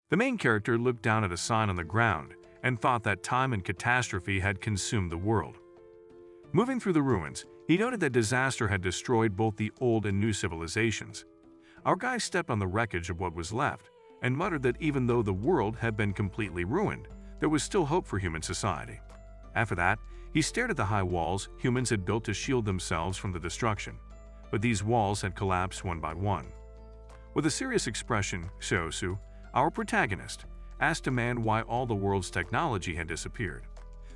The main character looked down at a sign on the ground and thought that time and catastrophe had consumed the world. Moving through the ruins, he noted that disaster had destroyed both the old and new civilizations. Our guy stepped on the wreckage of what was left and muttered that even though the world had been completely ruined, there was still hope for human society. After that, he stared at the high walls humans had built to shield themselves from the destruction, but these walls had collapsed one by one. With a serious expression, Seosu, our protagonist, asked a man why all the world's technology had disappeared.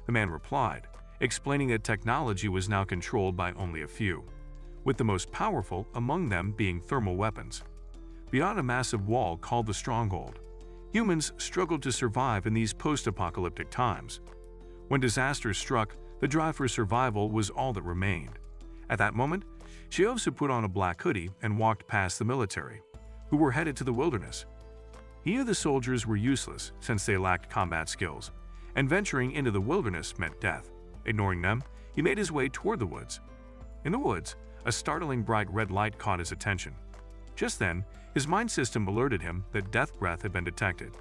The man replied, explaining that technology was now controlled by only a few, with the most powerful among them being thermal weapons. Beyond a massive wall called the Stronghold, humans struggled to survive in these post-apocalyptic times. When disaster struck, the drive for survival was all that remained. At that moment, Seosu put on a black hoodie and walked past the military, who were headed to the wilderness. He knew the soldiers were useless since they lacked combat skills, and venturing into the wilderness meant death. Ignoring them, he made his way toward the woods. In the woods, a startling bright red light caught his attention. Just then, his mind system alerted him that death breath had been detected.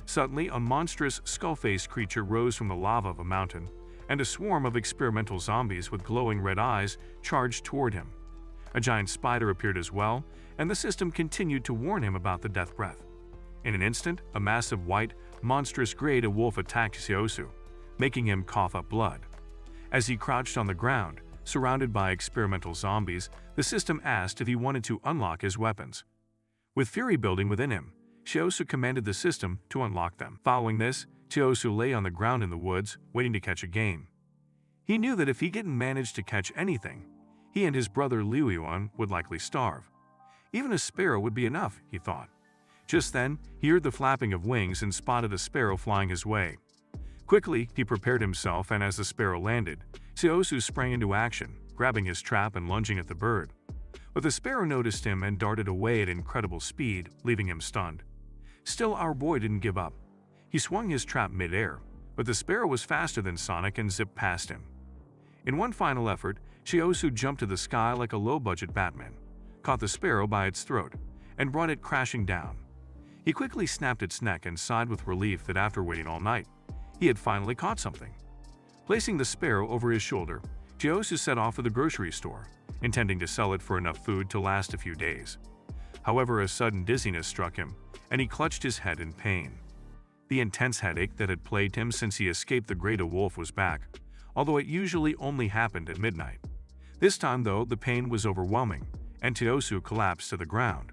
Suddenly, a monstrous, skull-faced creature rose from the lava of a mountain, and a swarm of experimental zombies with glowing red eyes charged toward him. A giant spider appeared as well, and the system continued to warn him about the death breath. In an instant, a massive white, monstrous grade wolf attacked Seosu, making him cough up blood. As he crouched on the ground, surrounded by experimental zombies, the system asked if he wanted to unlock his weapons. With fury building within him, Seosu commanded the system to unlock them. Following this, Seosu lay on the ground in the woods, waiting to catch a game. He knew that if he didn't manage to catch anything, he and his brother Liu Yuan would likely starve. Even a sparrow would be enough, he thought. Just then, he heard the flapping of wings and spotted a sparrow flying his way. Quickly, he prepared himself, and as the sparrow landed, Seosu sprang into action, grabbing his trap and lunging at the bird. But the sparrow noticed him and darted away at incredible speed, leaving him stunned. Still, our boy didn't give up. He swung his trap mid-air, but the sparrow was faster than Sonic and zipped past him. In one final effort, Seosu jumped to the sky like a low-budget Batman, caught the sparrow by its throat, and brought it crashing down. He quickly snapped its neck and sighed with relief that after waiting all night, he had finally caught something. Placing the sparrow over his shoulder, Seosu set off to the grocery store, intending to sell it for enough food to last a few days. However, a sudden dizziness struck him, and he clutched his head in pain. The intense headache that had plagued him since he escaped the great wolf was back, although it usually only happened at midnight. This time, though, the pain was overwhelming, and Seosu collapsed to the ground.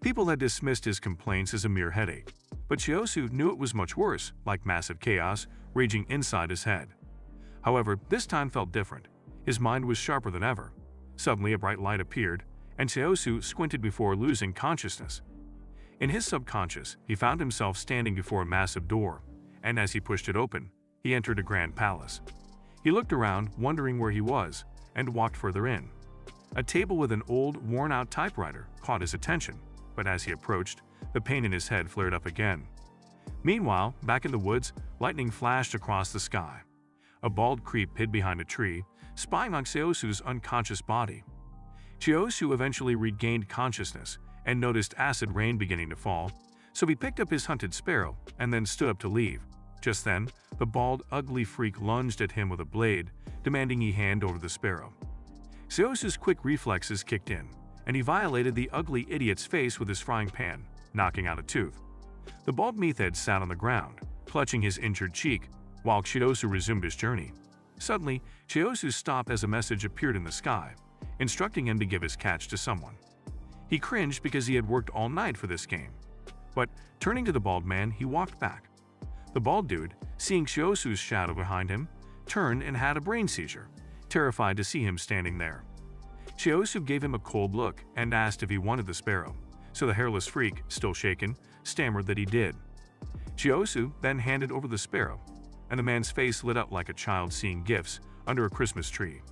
People had dismissed his complaints as a mere headache, but Seosu knew it was much worse, like massive chaos raging inside his head. However, this time felt different. His mind was sharper than ever. Suddenly, a bright light appeared, and Seosu squinted before losing consciousness. In his subconscious, he found himself standing before a massive door, and as he pushed it open, he entered a grand palace. He looked around, wondering where he was, and walked further in. A table with an old, worn-out typewriter caught his attention, but as he approached, the pain in his head flared up again. Meanwhile, back in the woods, lightning flashed across the sky. A bald creep hid behind a tree, spying on Seosu's unconscious body. Seosu eventually regained consciousness and noticed acid rain beginning to fall, so he picked up his hunted sparrow and then stood up to leave. Just then, the bald, ugly freak lunged at him with a blade, demanding he hand over the sparrow. Seosu's quick reflexes kicked in, and he violated the ugly idiot's face with his frying pan, knocking out a tooth. The bald meathead sat on the ground, clutching his injured cheek, while Seosu resumed his journey. Suddenly, Seosu stopped as a message appeared in the sky, instructing him to give his catch to someone. He cringed because he had worked all night for this game. But turning to the bald man, he walked back. The bald dude, seeing Seosu's shadow behind him, turned and had a brain seizure, terrified to see him standing there. Seosu gave him a cold look and asked if he wanted the sparrow, so the hairless freak, still shaken, stammered that he did. Seosu then handed over the sparrow, and the man's face lit up like a child seeing gifts under a Christmas tree.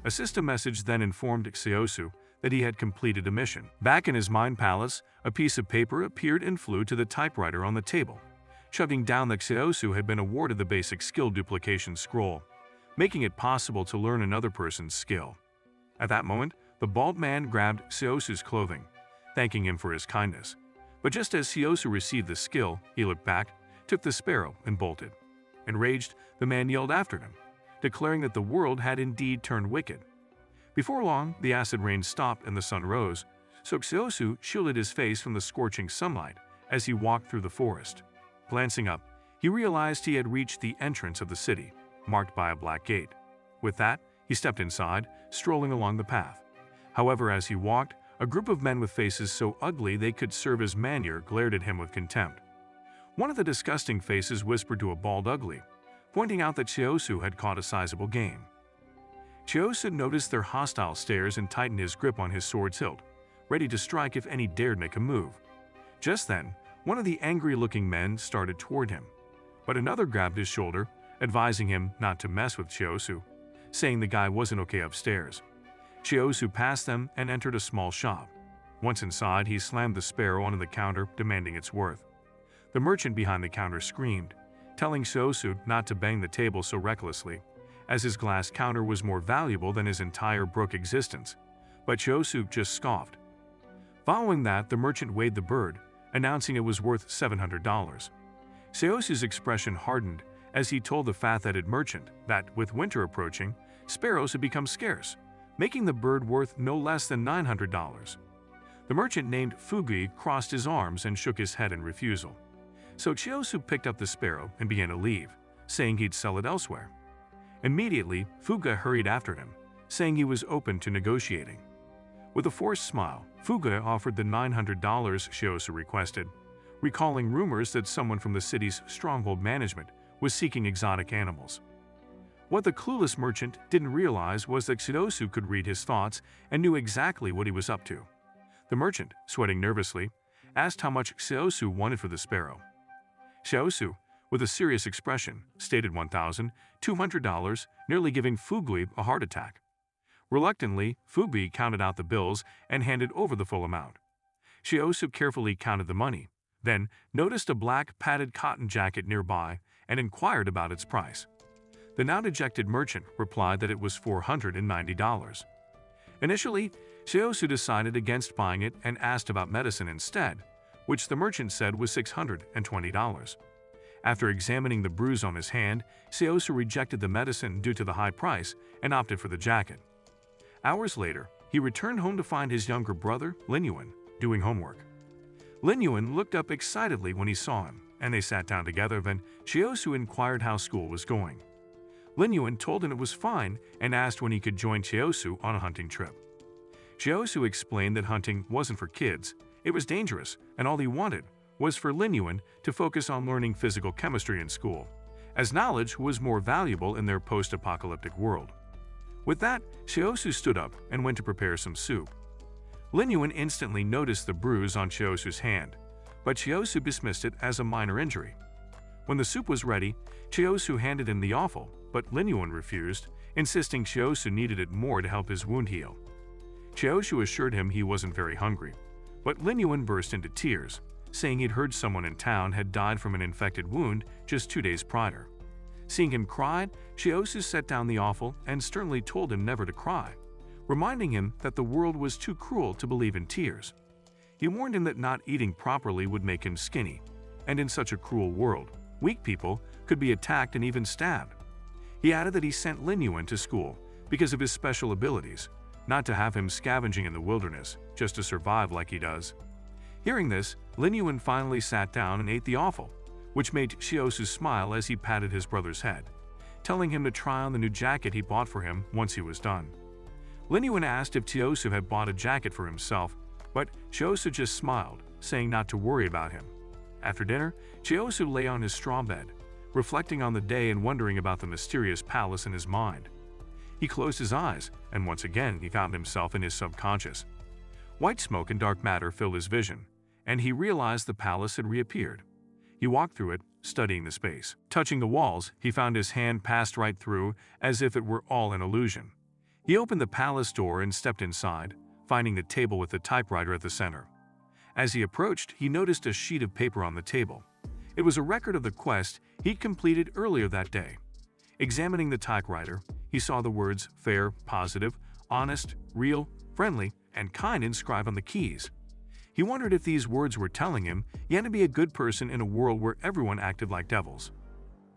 A system message then informed Seosu that he had completed a mission. Back in his mind palace, a piece of paper appeared and flew to the typewriter on the table, shoving down that Seosu had been awarded the basic skill duplication scroll, making it possible to learn another person's skill. At that moment, the bald man grabbed Seosu's clothing, thanking him for his kindness. But just as Siosu received the skill, he looked back, took the sparrow, and bolted. Enraged, the man yelled after him, declaring that the world had indeed turned wicked. Before long, the acid rain stopped and the sun rose, so Siosu shielded his face from the scorching sunlight as he walked through the forest. Glancing up, he realized he had reached the entrance of the city, marked by a black gate. With that, he stepped inside, strolling along the path. However, as he walked, a group of men with faces so ugly they could serve as manure glared at him with contempt. One of the disgusting faces whispered to a bald ugly, pointing out that Siosu had caught a sizable game. Siosu noticed their hostile stares and tightened his grip on his sword's hilt, ready to strike if any dared make a move. Just then, one of the angry-looking men started toward him, but another grabbed his shoulder, advising him not to mess with Siosu, saying the guy wasn't okay upstairs. Siosu passed them and entered a small shop. Once inside, he slammed the sparrow onto the counter, demanding its worth. The merchant behind the counter screamed, telling Siosu not to bang the table so recklessly, as his glass counter was more valuable than his entire brook existence. But Siosu just scoffed. Following that, the merchant weighed the bird, announcing it was worth $700. Siosu's expression hardened as he told the fat-headed merchant that, with winter approaching, sparrows had become scarce, making the bird worth no less than $900. The merchant named Fugi crossed his arms and shook his head in refusal. So Siosu picked up the sparrow and began to leave, saying he'd sell it elsewhere. Immediately, Fuga hurried after him, saying he was open to negotiating. With a forced smile, Fuga offered the $900 Siosu requested, recalling rumors that someone from the city's stronghold management was seeking exotic animals. What the clueless merchant didn't realize was that Siosu could read his thoughts and knew exactly what he was up to. The merchant, sweating nervously, asked how much Siosu wanted for the sparrow. Siosu, with a serious expression, stated $1,200, nearly giving Fugui a heart attack. Reluctantly, Fugui counted out the bills and handed over the full amount. Siosu carefully counted the money, then noticed a black padded cotton jacket nearby and inquired about its price. The now dejected merchant replied that it was $490. Initially, Siosu decided against buying it and asked about medicine instead, which the merchant said was $620. After examining the bruise on his hand, Siosu rejected the medicine due to the high price and opted for the jacket. Hours later, he returned home to find his younger brother, Linyuan, doing homework. Linyuan looked up excitedly when he saw him, and they sat down together. Then Siosu inquired how school was going. Linyuan told him it was fine and asked when he could join Siosu on a hunting trip. Siosu explained that hunting wasn't for kids, it was dangerous, and all he wanted was for Linyuan to focus on learning physical chemistry in school, as knowledge was more valuable in their post-apocalyptic world. With that, Siosu stood up and went to prepare some soup. Linyuan instantly noticed the bruise on Siosu's hand, but Siosu dismissed it as a minor injury. When the soup was ready, Siosu handed him the offal, but Linyuan refused, insisting Siosu needed it more to help his wound heal. Siosu assured him he wasn't very hungry, but Linyuan burst into tears, saying he'd heard someone in town had died from an infected wound just 2 days prior. Seeing him cry, Siosu set down the offal and sternly told him never to cry, reminding him that the world was too cruel to believe in tears. He warned him that not eating properly would make him skinny, and in such a cruel world, weak people could be attacked and even stabbed. He added that he sent Linyuan to school because of his special abilities, not to have him scavenging in the wilderness just to survive like he does. Hearing this, Linyuan finally sat down and ate the offal, which made Siosu smile as he patted his brother's head, telling him to try on the new jacket he bought for him once he was done. Linyuan asked if Siosu had bought a jacket for himself, but Siosu just smiled, saying not to worry about him. After dinner, Siosu lay on his straw bed, reflecting on the day and wondering about the mysterious palace in his mind. He closed his eyes, and once again he found himself in his subconscious. White smoke and dark matter filled his vision, and he realized the palace had reappeared. He walked through it, studying the space. Touching the walls, he found his hand passed right through, as if it were all an illusion. He opened the palace door and stepped inside, finding the table with the typewriter at the center. As he approached, he noticed a sheet of paper on the table. It was a record of the quest he'd completed earlier that day. Examining the typewriter, he saw the words fair, positive, honest, real, friendly, and kind inscribed on the keys. He wondered if these words were telling him he had to be a good person in a world where everyone acted like devils.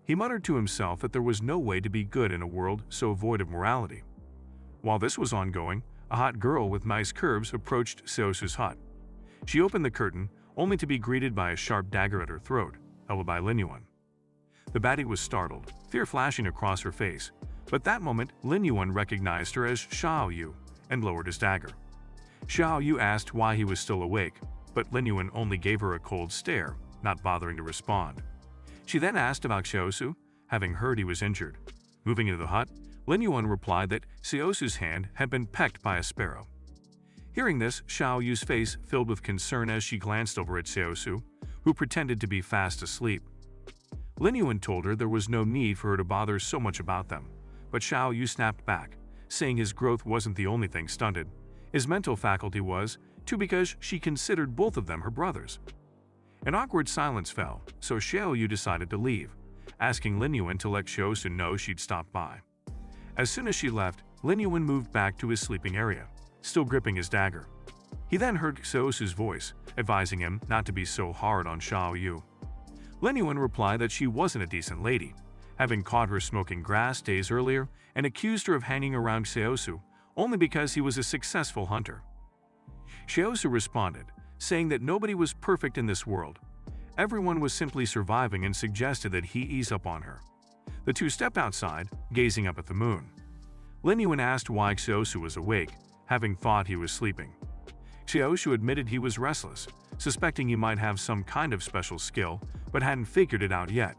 He muttered to himself that there was no way to be good in a world so void of morality. While this was ongoing, a hot girl with nice curves approached Seosu's hut. She opened the curtain, only to be greeted by a sharp dagger at her throat, held by Lin Yuan. The baddie was startled, fear flashing across her face, but that moment Lin Yuan recognized her as Xiao Yu and lowered his dagger. Xiao Yu asked why he was still awake, but Lin Yuan only gave her a cold stare, not bothering to respond. She then asked about Seosu, having heard he was injured. Moving into the hut, Lin Yuan replied that Seosu's hand had been pecked by a sparrow. Hearing this, Xiao Yu's face filled with concern as she glanced over at Seosu, who pretended to be fast asleep. Lin Yuan told her there was no need for her to bother so much about them, but Xiao Yu snapped back, saying his growth wasn't the only thing stunted. His mental faculty was, too, because she considered both of them her brothers. An awkward silence fell, so Xiao Yu decided to leave, asking Lin Yuan to let Seosu know she'd stopped by. As soon as she left, Lin Yuan moved back to his sleeping area, still gripping his dagger. He then heard Seosu's voice, advising him not to be so hard on Xiao Yu. Lin Yuan replied that she wasn't a decent lady, having caught her smoking grass days earlier and accused her of hanging around Seosu only because he was a successful hunter. Seosu responded, saying that nobody was perfect in this world. Everyone was simply surviving and suggested that he ease up on her. The two stepped outside, gazing up at the moon. Lin Yuan asked why Seosu was awake, having thought he was sleeping. Seosu admitted he was restless, suspecting he might have some kind of special skill, but hadn't figured it out yet.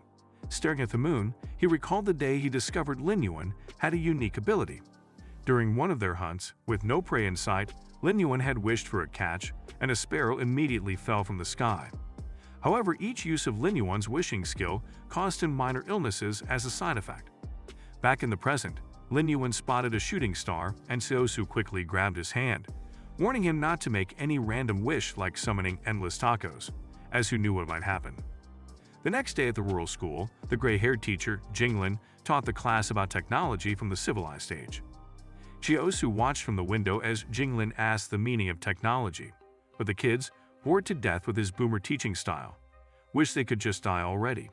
Staring at the moon, he recalled the day he discovered Lin Yuan had a unique ability. During one of their hunts, with no prey in sight, Lin Yuan had wished for a catch, and a sparrow immediately fell from the sky. However, each use of Lin Yuan's wishing skill caused him minor illnesses as a side effect. Back in the present, Lin Yuan spotted a shooting star, and Seosu quickly grabbed his hand, warning him not to make any random wish like summoning endless tacos, as who knew what might happen. The next day at the rural school, the gray-haired teacher, Jinglin, taught the class about technology from the civilized age. Seosu watched from the window as Jinglin asked the meaning of technology, but the kids, bored to death with his boomer teaching style, wished they could just die already.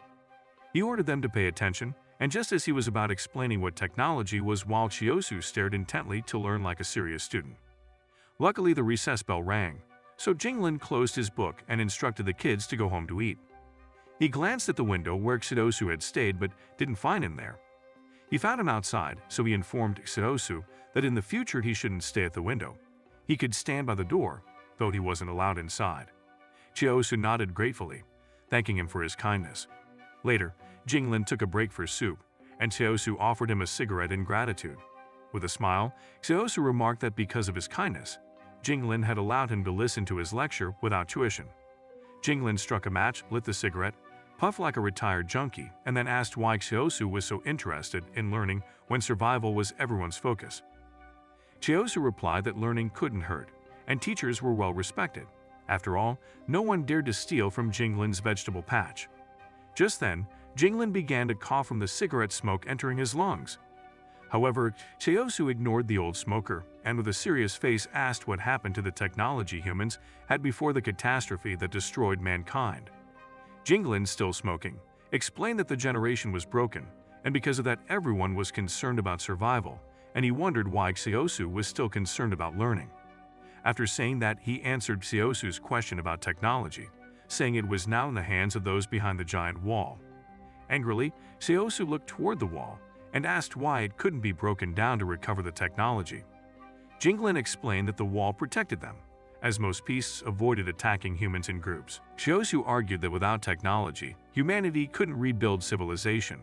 He ordered them to pay attention, and just as he was about explaining what technology was, while Seosu stared intently to learn like a serious student. Luckily, the recess bell rang, so Jinglin closed his book and instructed the kids to go home to eat. He glanced at the window where Seosu had stayed but didn't find him there. He found him outside, so he informed Seosu that in the future he shouldn't stay at the window. He could stand by the door, though he wasn't allowed inside. Seosu nodded gratefully, thanking him for his kindness. Later, Jinglin took a break for soup, and Seosu offered him a cigarette in gratitude. With a smile, Seosu remarked that because of his kindness, Jinglin had allowed him to listen to his lecture without tuition. Jinglin struck a match, lit the cigarette, puffed like a retired junkie, and then asked why Seosu was so interested in learning when survival was everyone's focus. Seosu replied that learning couldn't hurt, and teachers were well respected. After all, no one dared to steal from Jinglin's vegetable patch. Just then, Jinglin began to cough from the cigarette smoke entering his lungs. However, Seosu ignored the old smoker and with a serious face asked what happened to the technology humans had before the catastrophe that destroyed mankind. Jinglin, still smoking, explained that the generation was broken, and because of that everyone was concerned about survival, and he wondered why Seosu was still concerned about learning. After saying that, he answered Seosu's question about technology, saying it was now in the hands of those behind the giant wall. Angrily, Seosu looked toward the wall and asked why it couldn't be broken down to recover the technology. Jinglin explained that the wall protected them, as most beasts avoided attacking humans in groups. Seosu argued that without technology, humanity couldn't rebuild civilization.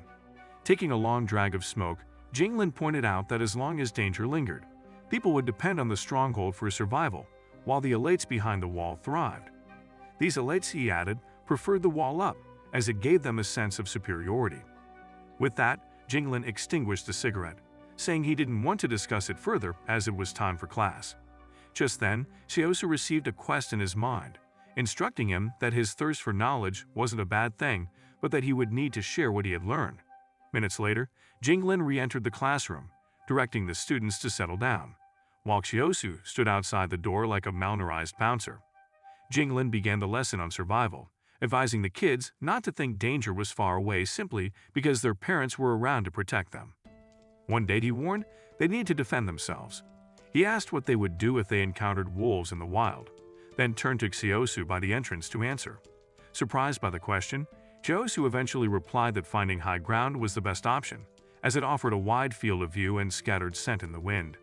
Taking a long drag of smoke, Jinglin pointed out that as long as danger lingered, people would depend on the stronghold for survival, while the elites behind the wall thrived. These elites, he added, preferred the wall up, as it gave them a sense of superiority. With that, Jinglin extinguished the cigarette, saying he didn't want to discuss it further as it was time for class. Just then, Seosu received a quest in his mind, instructing him that his thirst for knowledge wasn't a bad thing, but that he would need to share what he had learned. Minutes later, Jinglin re-entered the classroom, directing the students to settle down, while Seosu stood outside the door like a malnourished bouncer. Jinglin began the lesson on survival, advising the kids not to think danger was far away simply because their parents were around to protect them. One day, he warned, they needed to defend themselves. He asked what they would do if they encountered wolves in the wild, then turned to Xiaosu by the entrance to answer. Surprised by the question, Xiaosu eventually replied that finding high ground was the best option, as it offered a wide field of view and scattered scent in the wind.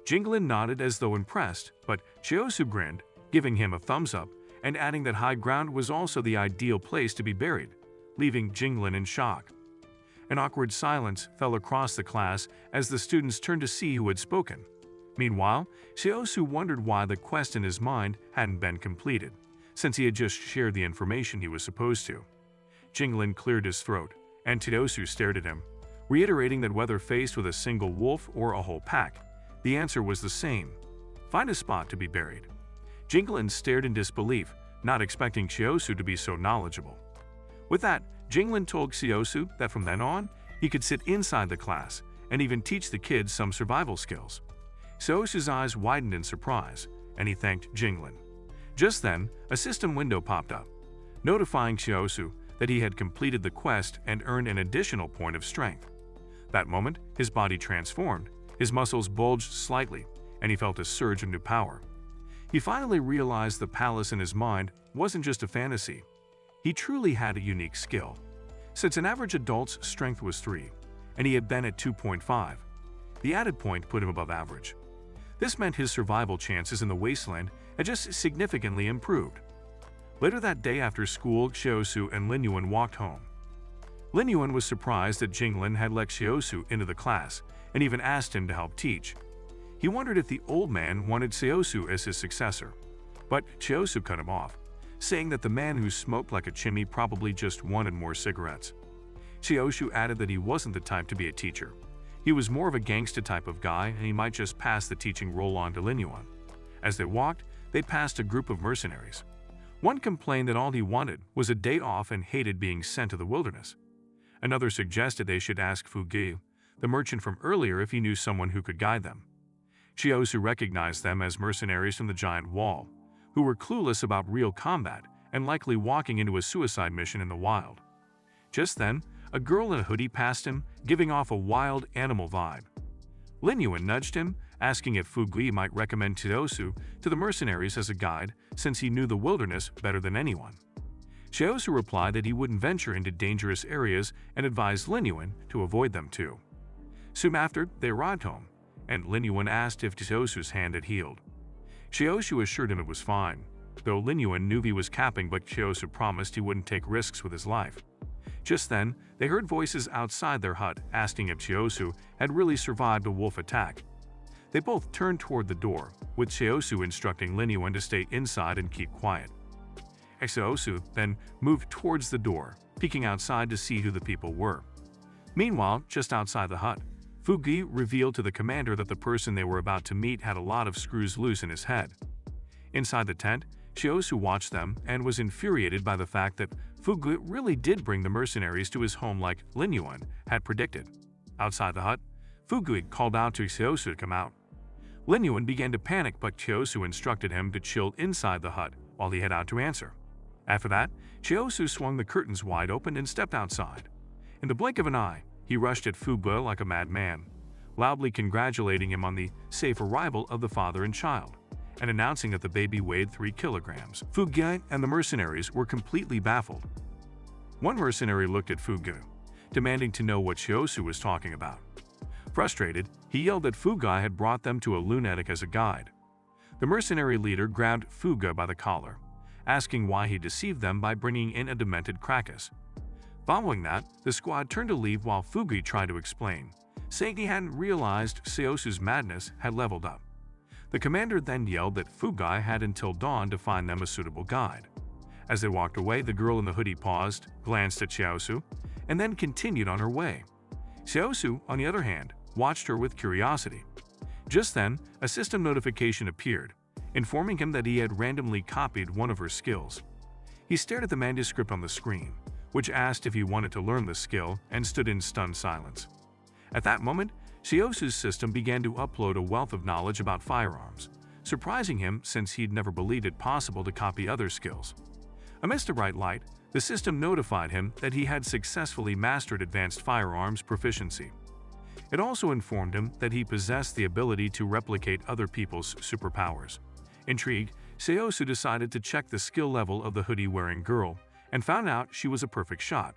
Jinglin nodded as though impressed, but Xiaosu grinned, giving him a thumbs up and adding that high ground was also the ideal place to be buried, leaving Jinglin in shock. An awkward silence fell across the class as the students turned to see who had spoken. Meanwhile, Xiaosu wondered why the quest in his mind hadn't been completed, since he had just shared the information he was supposed to. Jinglin cleared his throat, and Xiaosu stared at him, reiterating that whether faced with a single wolf or a whole pack, the answer was the same: find a spot to be buried. Jinglin stared in disbelief, not expecting Xiaosu to be so knowledgeable. With that, Jinglin told Xiaosu that from then on, he could sit inside the class and even teach the kids some survival skills. Xiaosu's eyes widened in surprise, and he thanked Jinglin. Just then, a system window popped up, notifying Xiaosu that he had completed the quest and earned an additional point of strength. That moment, his body transformed, his muscles bulged slightly, and he felt a surge of new power. He finally realized the palace in his mind wasn't just a fantasy. He truly had a unique skill. Since an average adult's strength was 3, and he had been at 2.5, the added point put him above average. This meant his survival chances in the wasteland had just significantly improved. Later that day after school, Xiaosu and Lin Yuan walked home. Lin Yuan was surprised that Jinglin had let Xiaosu into the class and even asked him to help teach. He wondered if the old man wanted Xiaosu as his successor, but Xiaosu cut him off, saying that the man who smoked like a chimney probably just wanted more cigarettes. Xiaosu added that he wasn't the type to be a teacher. He was more of a gangsta type of guy, and he might just pass the teaching role on to Lin Yuan. As they walked, they passed a group of mercenaries. One complained that all he wanted was a day off and hated being sent to the wilderness. Another suggested they should ask Fu Gui, the merchant from earlier, if he knew someone who could guide them. Xiaosu recognized them as mercenaries from the giant wall, who were clueless about real combat and likely walking into a suicide mission in the wild. Just then, a girl in a hoodie passed him, giving off a wild animal vibe. Lin Yuan nudged him, asking if Fu Gui might recommend Xiaosu to the mercenaries as a guide, since he knew the wilderness better than anyone. Xiaosu replied that he wouldn't venture into dangerous areas and advised Lin Yuan to avoid them too. Soon after, they arrived home, and Lin Yuan asked if Xiaosu's hand had healed. Xiaosu assured him it was fine, though Lin Yuan knew he was capping, but Xiaosu promised he wouldn't take risks with his life. Just then, they heard voices outside their hut asking if Xiaosu had really survived a wolf attack. They both turned toward the door, with Xiaosu instructing Lin Yuan to stay inside and keep quiet. Xiaosu then moved towards the door, peeking outside to see who the people were. Meanwhile, just outside the hut, Fu Gui revealed to the commander that the person they were about to meet had a lot of screws loose in his head. Inside the tent, Xiaosu watched them and was infuriated by the fact that Fu Gui really did bring the mercenaries to his home like Lin Yuan had predicted. Outside the hut, Fu Gui called out to Xiaosu to come out. Lin Yuan began to panic, but Xiaosu instructed him to chill inside the hut while he headed out to answer. After that, Xiaosu swung the curtains wide open and stepped outside. In the blink of an eye, he rushed at Fu Gui like a madman, loudly congratulating him on the safe arrival of the father and child, and announcing that the baby weighed 3 kilograms. Fu Gui and the mercenaries were completely baffled. One mercenary looked at Fu Gui, demanding to know what Xiaosu was talking about. Frustrated, he yelled that Fu Gui had brought them to a lunatic as a guide. The mercenary leader grabbed Fu Gui by the collar, asking why he deceived them by bringing in a demented Krakus. Following that, the squad turned to leave while Fu Gui tried to explain, saying he hadn't realized Xiaosu's madness had leveled up. The commander then yelled that Fu Gui had until dawn to find them a suitable guide. As they walked away, the girl in the hoodie paused, glanced at Xiaosu, and then continued on her way. Xiaosu, on the other hand, watched her with curiosity. Just then, a system notification appeared, informing him that he had randomly copied one of her skills. He stared at the manuscript on the screen, which asked if he wanted to learn the skill, and stood in stunned silence. At that moment, Xiaosu's system began to upload a wealth of knowledge about firearms, surprising him since he'd never believed it possible to copy other skills. Amidst a bright light, the system notified him that he had successfully mastered advanced firearms proficiency. It also informed him that he possessed the ability to replicate other people's superpowers. Intrigued, Seosu decided to check the skill level of the hoodie-wearing girl and found out she was a perfect shot.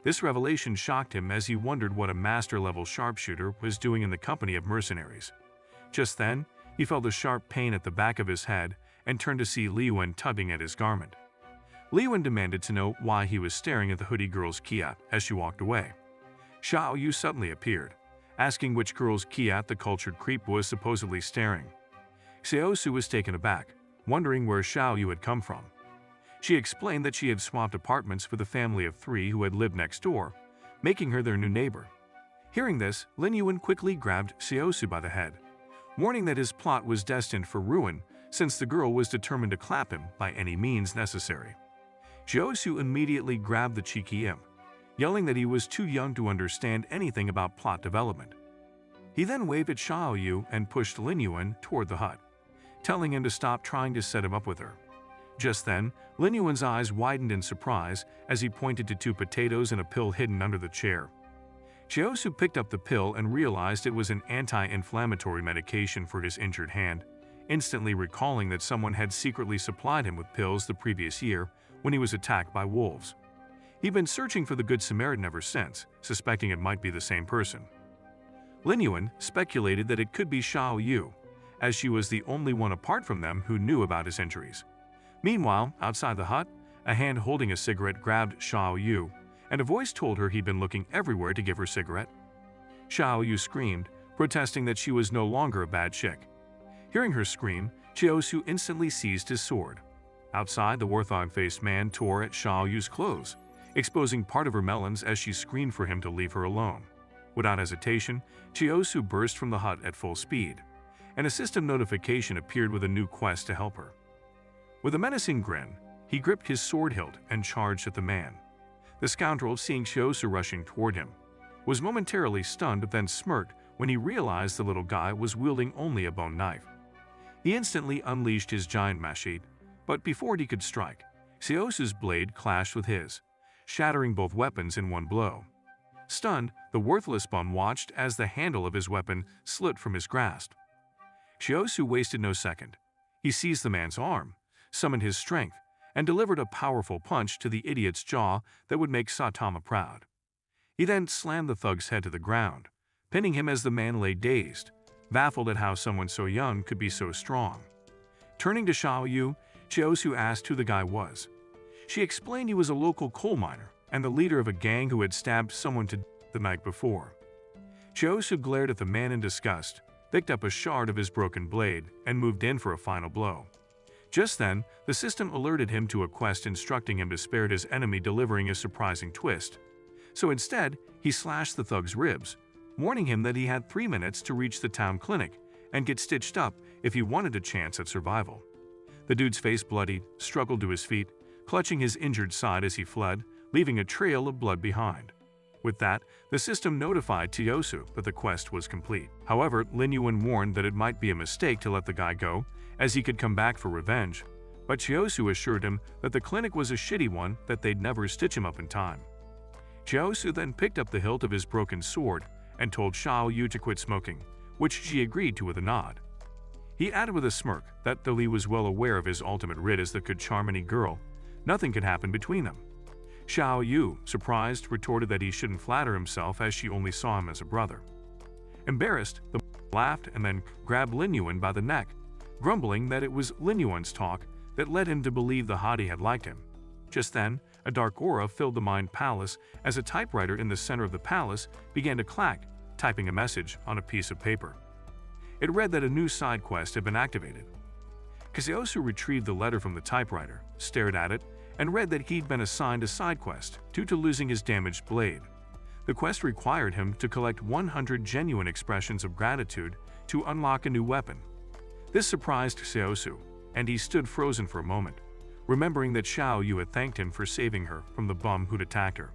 This revelation shocked him as he wondered what a master-level sharpshooter was doing in the company of mercenaries. Just then, he felt a sharp pain at the back of his head and turned to see Liuan tugging at his garment. Liuan demanded to know why he was staring at the hoodie girl's kiat as she walked away. Xiao Yu suddenly appeared, asking which girl's kiat the cultured creep was supposedly staring. Seosu was taken aback, wondering where Xiao Yu had come from. She explained that she had swapped apartments with a family of 3 who had lived next door, making her their new neighbor. Hearing this, Lin Yuan quickly grabbed Seosu by the head, warning that his plot was destined for ruin since the girl was determined to clap him by any means necessary. Seosu immediately grabbed the cheeky imp, yelling that he was too young to understand anything about plot development. He then waved at Xiao Yu and pushed Lin Yuan toward the hut, telling him to stop trying to set him up with her. Just then, Lin Yuan's eyes widened in surprise as he pointed to 2 potatoes and a pill hidden under the chair. Seosu picked up the pill and realized it was an anti-inflammatory medication for his injured hand, instantly recalling that someone had secretly supplied him with pills the previous year when he was attacked by wolves. He'd been searching for the Good Samaritan ever since, suspecting it might be the same person. Lin Yuan speculated that it could be Xiao Yu, as she was the only one apart from them who knew about his injuries. Meanwhile, outside the hut, a hand holding a cigarette grabbed Xiao Yu, and a voice told her he'd been looking everywhere to give her cigarette. Xiao Yu screamed, protesting that she was no longer a bad chick. Hearing her scream, Seosu instantly seized his sword. Outside, the warthog-faced man tore at Xiao Yu's clothes, exposing part of her melons as she screamed for him to leave her alone. Without hesitation, Seosu burst from the hut at full speed, and a system notification appeared with a new quest to help her. With a menacing grin, he gripped his sword hilt and charged at the man. The scoundrel, seeing Seosu rushing toward him, was momentarily stunned but then smirked when he realized the little guy was wielding only a bone knife. He instantly unleashed his giant machete, but before he could strike, Seosu's blade clashed with his, shattering both weapons in one blow. Stunned, the worthless bum watched as the handle of his weapon slipped from his grasp. Seosu wasted no second. He seized the man's arm, summoned his strength, and delivered a powerful punch to the idiot's jaw that would make Saitama proud. He then slammed the thug's head to the ground, pinning him as the man lay dazed, baffled at how someone so young could be so strong. Turning to Xiao Yu, Seosu asked who the guy was. She explained he was a local coal miner and the leader of a gang who had stabbed someone to death the night before. Seosu glared at the man in disgust, picked up a shard of his broken blade, and moved in for a final blow. Just then, the system alerted him to a quest instructing him to spare his enemy, delivering a surprising twist. So instead, he slashed the thug's ribs, warning him that he had 3 minutes to reach the town clinic and get stitched up if he wanted a chance at survival. The dude's face bloodied, struggled to his feet, clutching his injured side as he fled, leaving a trail of blood behind. With that, the system notified Seosu that the quest was complete. However, Lin Yuan warned that it might be a mistake to let the guy go, as he could come back for revenge, but Seosu assured him that the clinic was a shitty one, that they'd never stitch him up in time. Seosu then picked up the hilt of his broken sword and told Xiao Yu to quit smoking, which she agreed to with a nod. He added with a smirk that though he was well aware of his ultimate riddance that could charm any girl, nothing could happen between them. Xiao Yu, surprised, retorted that he shouldn't flatter himself as she only saw him as a brother. Embarrassed, the laughed and then grabbed Lin Yuan by the neck, grumbling that it was Lin Yuan's talk that led him to believe the hottie had liked him. Just then, a dark aura filled the Mind Palace as a typewriter in the center of the palace began to clack, typing a message on a piece of paper. It read that a new side quest had been activated. Seosu retrieved the letter from the typewriter, stared at it, and read that he'd been assigned a side quest due to losing his damaged blade. The quest required him to collect 100 genuine expressions of gratitude to unlock a new weapon. This surprised Seosu, and he stood frozen for a moment, remembering that Xiao Yu had thanked him for saving her from the bum who'd attacked her.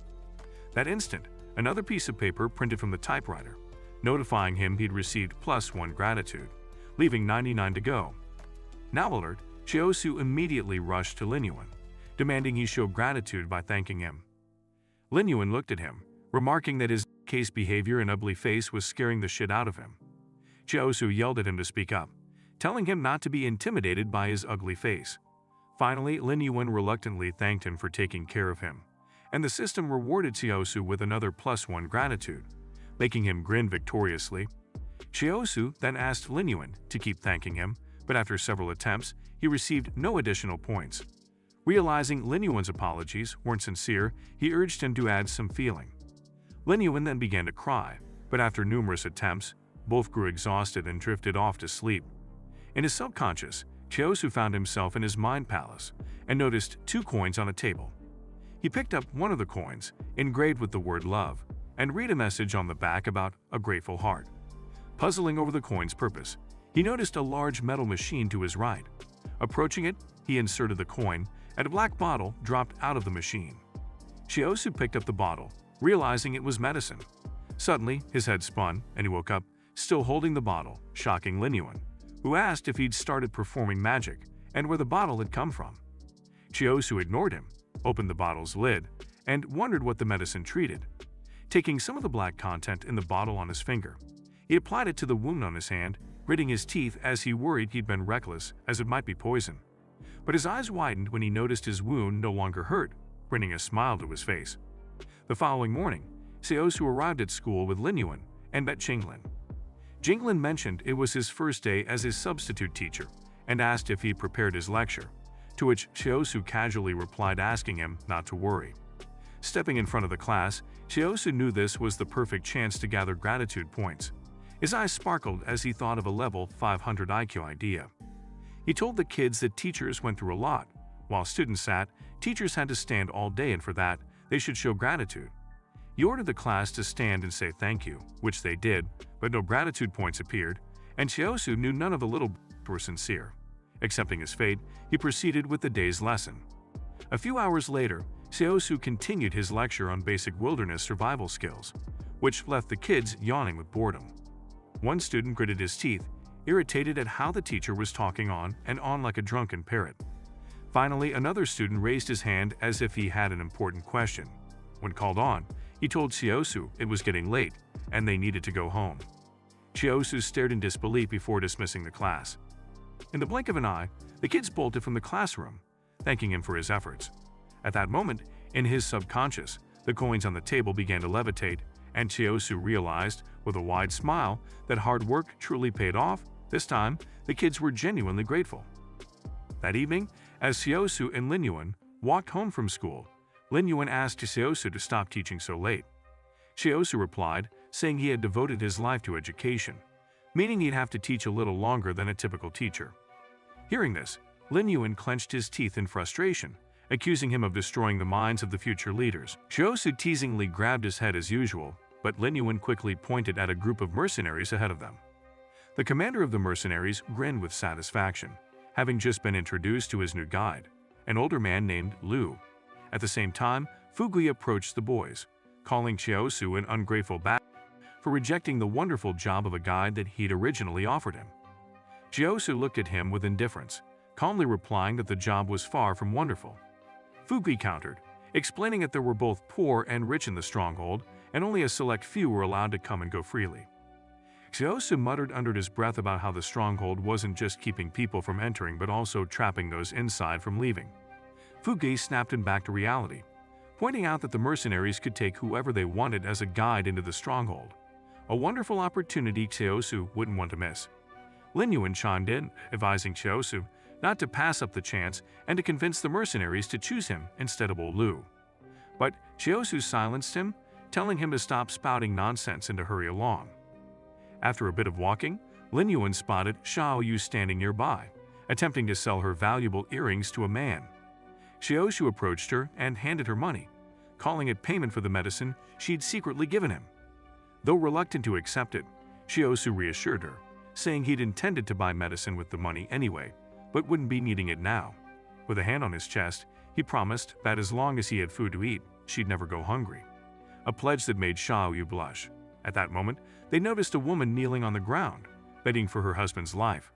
That instant, another piece of paper printed from the typewriter, notifying him he'd received +1 gratitude, leaving 99 to go, Now alert, Chiyosu immediately rushed to Lin Yuan, demanding he show gratitude by thanking him. Lin Yuan looked at him, remarking that his case behavior and ugly face was scaring the shit out of him. Chiyosu yelled at him to speak up, telling him not to be intimidated by his ugly face. Finally, Lin Yuan reluctantly thanked him for taking care of him, and the system rewarded Chiyosu with another +1 gratitude, making him grin victoriously. Chiyosu then asked Lin Yuan to keep thanking him, but after several attempts, he received no additional points. Realizing Lin Yuan's apologies weren't sincere, he urged him to add some feeling. Lin Yuan then began to cry, but after numerous attempts, both grew exhausted and drifted off to sleep. In his subconscious, Chiyosu found himself in his mind palace and noticed 2 coins on a table. He picked up one of the coins, engraved with the word love, and read a message on the back about a grateful heart. Puzzling over the coin's purpose, he noticed a large metal machine to his right. Approaching it, he inserted the coin, and a black bottle dropped out of the machine. Chiyosu picked up the bottle, realizing it was medicine. Suddenly, his head spun, and he woke up, still holding the bottle, shocking Lin Yuan, who asked if he'd started performing magic and where the bottle had come from. Chiyosu ignored him, opened the bottle's lid, and wondered what the medicine treated. Taking some of the black content in the bottle on his finger, he applied it to the wound on his hand, gritting his teeth as he worried he'd been reckless, as it might be poison. But his eyes widened when he noticed his wound no longer hurt, bringing a smile to his face. The following morning, Chiyosu arrived at school with Lin Yuan and met Jinglin. Jinglin mentioned it was his first day as his substitute teacher and asked if he prepared his lecture, to which Chiyosu casually replied, asking him not to worry. Stepping in front of the class, Chiyosu knew this was the perfect chance to gather gratitude points. His eyes sparkled as he thought of a level 500 IQ idea. He told the kids that teachers went through a lot. While students sat, teachers had to stand all day, and for that, they should show gratitude. He ordered the class to stand and say thank you, which they did, but no gratitude points appeared, and Chiyosu knew none of the little were sincere. Accepting his fate, he proceeded with the day's lesson. A few hours later, Chiyosu continued his lecture on basic wilderness survival skills, which left the kids yawning with boredom. One student gritted his teeth, irritated at how the teacher was talking on and on like a drunken parrot. Finally, another student raised his hand as if he had an important question. When called on, he told Chiyosu it was getting late and they needed to go home. Chiyosu stared in disbelief before dismissing the class. In the blink of an eye, the kids bolted from the classroom, thanking him for his efforts. At that moment, in his subconscious, the coins on the table began to levitate, and Chiyosu realized, with a wide smile, that hard work truly paid off. This time, the kids were genuinely grateful. That evening, as Chiyosu and Lin Yuan walked home from school, Lin Yuan asked Chiyosu to stop teaching so late. Chiyosu replied, saying he had devoted his life to education, meaning he'd have to teach a little longer than a typical teacher. Hearing this, Lin Yuan clenched his teeth in frustration, accusing him of destroying the minds of the future leaders. Chiyosu teasingly grabbed his head as usual, but Lin Yuan quickly pointed at a group of mercenaries ahead of them. The commander of the mercenaries grinned with satisfaction, having just been introduced to his new guide, an older man named Liu. At the same time, Fugui approached the boys, calling Chiyosu an ungrateful bastard for rejecting the wonderful job of a guide that he'd originally offered him. Chiyosu looked at him with indifference, calmly replying that the job was far from wonderful. Fugui countered, explaining that there were both poor and rich in the stronghold, and only a select few were allowed to come and go freely. Chiyosu muttered under his breath about how the stronghold wasn't just keeping people from entering but also trapping those inside from leaving. Fugui snapped him back to reality, pointing out that the mercenaries could take whoever they wanted as a guide into the stronghold, a wonderful opportunity Chiyosu wouldn't want to miss. Lin Yuan chimed in, advising Chiyosu not to pass up the chance and to convince the mercenaries to choose him instead of old Liu. But Chiyosu silenced him, telling him to stop spouting nonsense and to hurry along. After a bit of walking, Lin Yuan spotted Xiao Yu standing nearby, attempting to sell her valuable earrings to a man. Chiyosu approached her and handed her money, calling it payment for the medicine she'd secretly given him. Though reluctant to accept it, Chiyosu reassured her, saying he'd intended to buy medicine with the money anyway, but wouldn't be needing it now. With a hand on his chest, he promised that as long as he had food to eat, she'd never go hungry, a pledge that made Xiao Yu blush. At that moment, they noticed a woman kneeling on the ground, begging for her husband's life.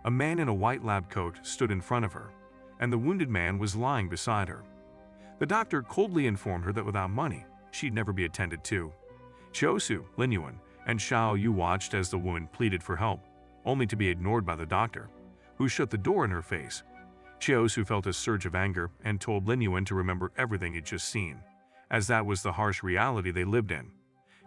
A man in a white lab coat stood in front of her, and the wounded man was lying beside her. The doctor coldly informed her that without money, she'd never be attended to. Chiosu, Lin Yuan, and Xiao Yu watched as the woman pleaded for help, only to be ignored by the doctor, who shut the door in her face. Chiosu felt a surge of anger and told Lin Yuan to remember everything he'd just seen, as that was the harsh reality they lived in.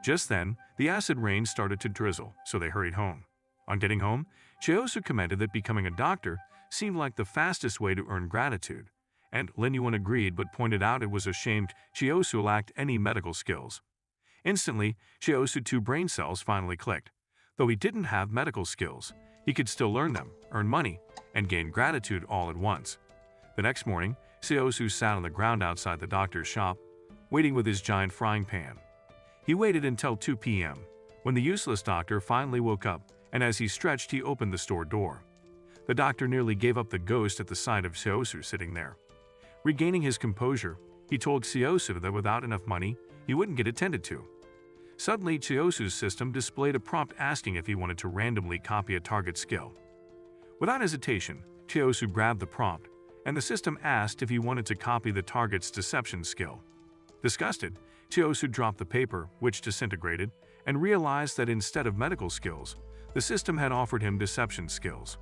Just then, the acid rain started to drizzle, so they hurried home. On getting home, Chiosu commented that becoming a doctor seemed like the fastest way to earn gratitude, and Lin Yuan agreed but pointed out it was a shame Chiosu lacked any medical skills. Instantly, Chiosu's 2 brain cells finally clicked. Though he didn't have medical skills, he could still learn them, earn money, and gain gratitude all at once. The next morning, Chiosu sat on the ground outside the doctor's shop, waiting with his giant frying pan. He waited until 2 p.m., when the useless doctor finally woke up, and as he stretched, he opened the store door. The doctor nearly gave up the ghost at the sight of Chiosu sitting there. Regaining his composure, he told Chiosu that without enough money, he wouldn't get attended to. Suddenly, Chiosu's system displayed a prompt asking if he wanted to randomly copy a target skill. Without hesitation, Chiosu grabbed the prompt, and the system asked if he wanted to copy the target's deception skill. Disgusted, Chiosu dropped the paper, which disintegrated, and realized that instead of medical skills, the system had offered him deception skills.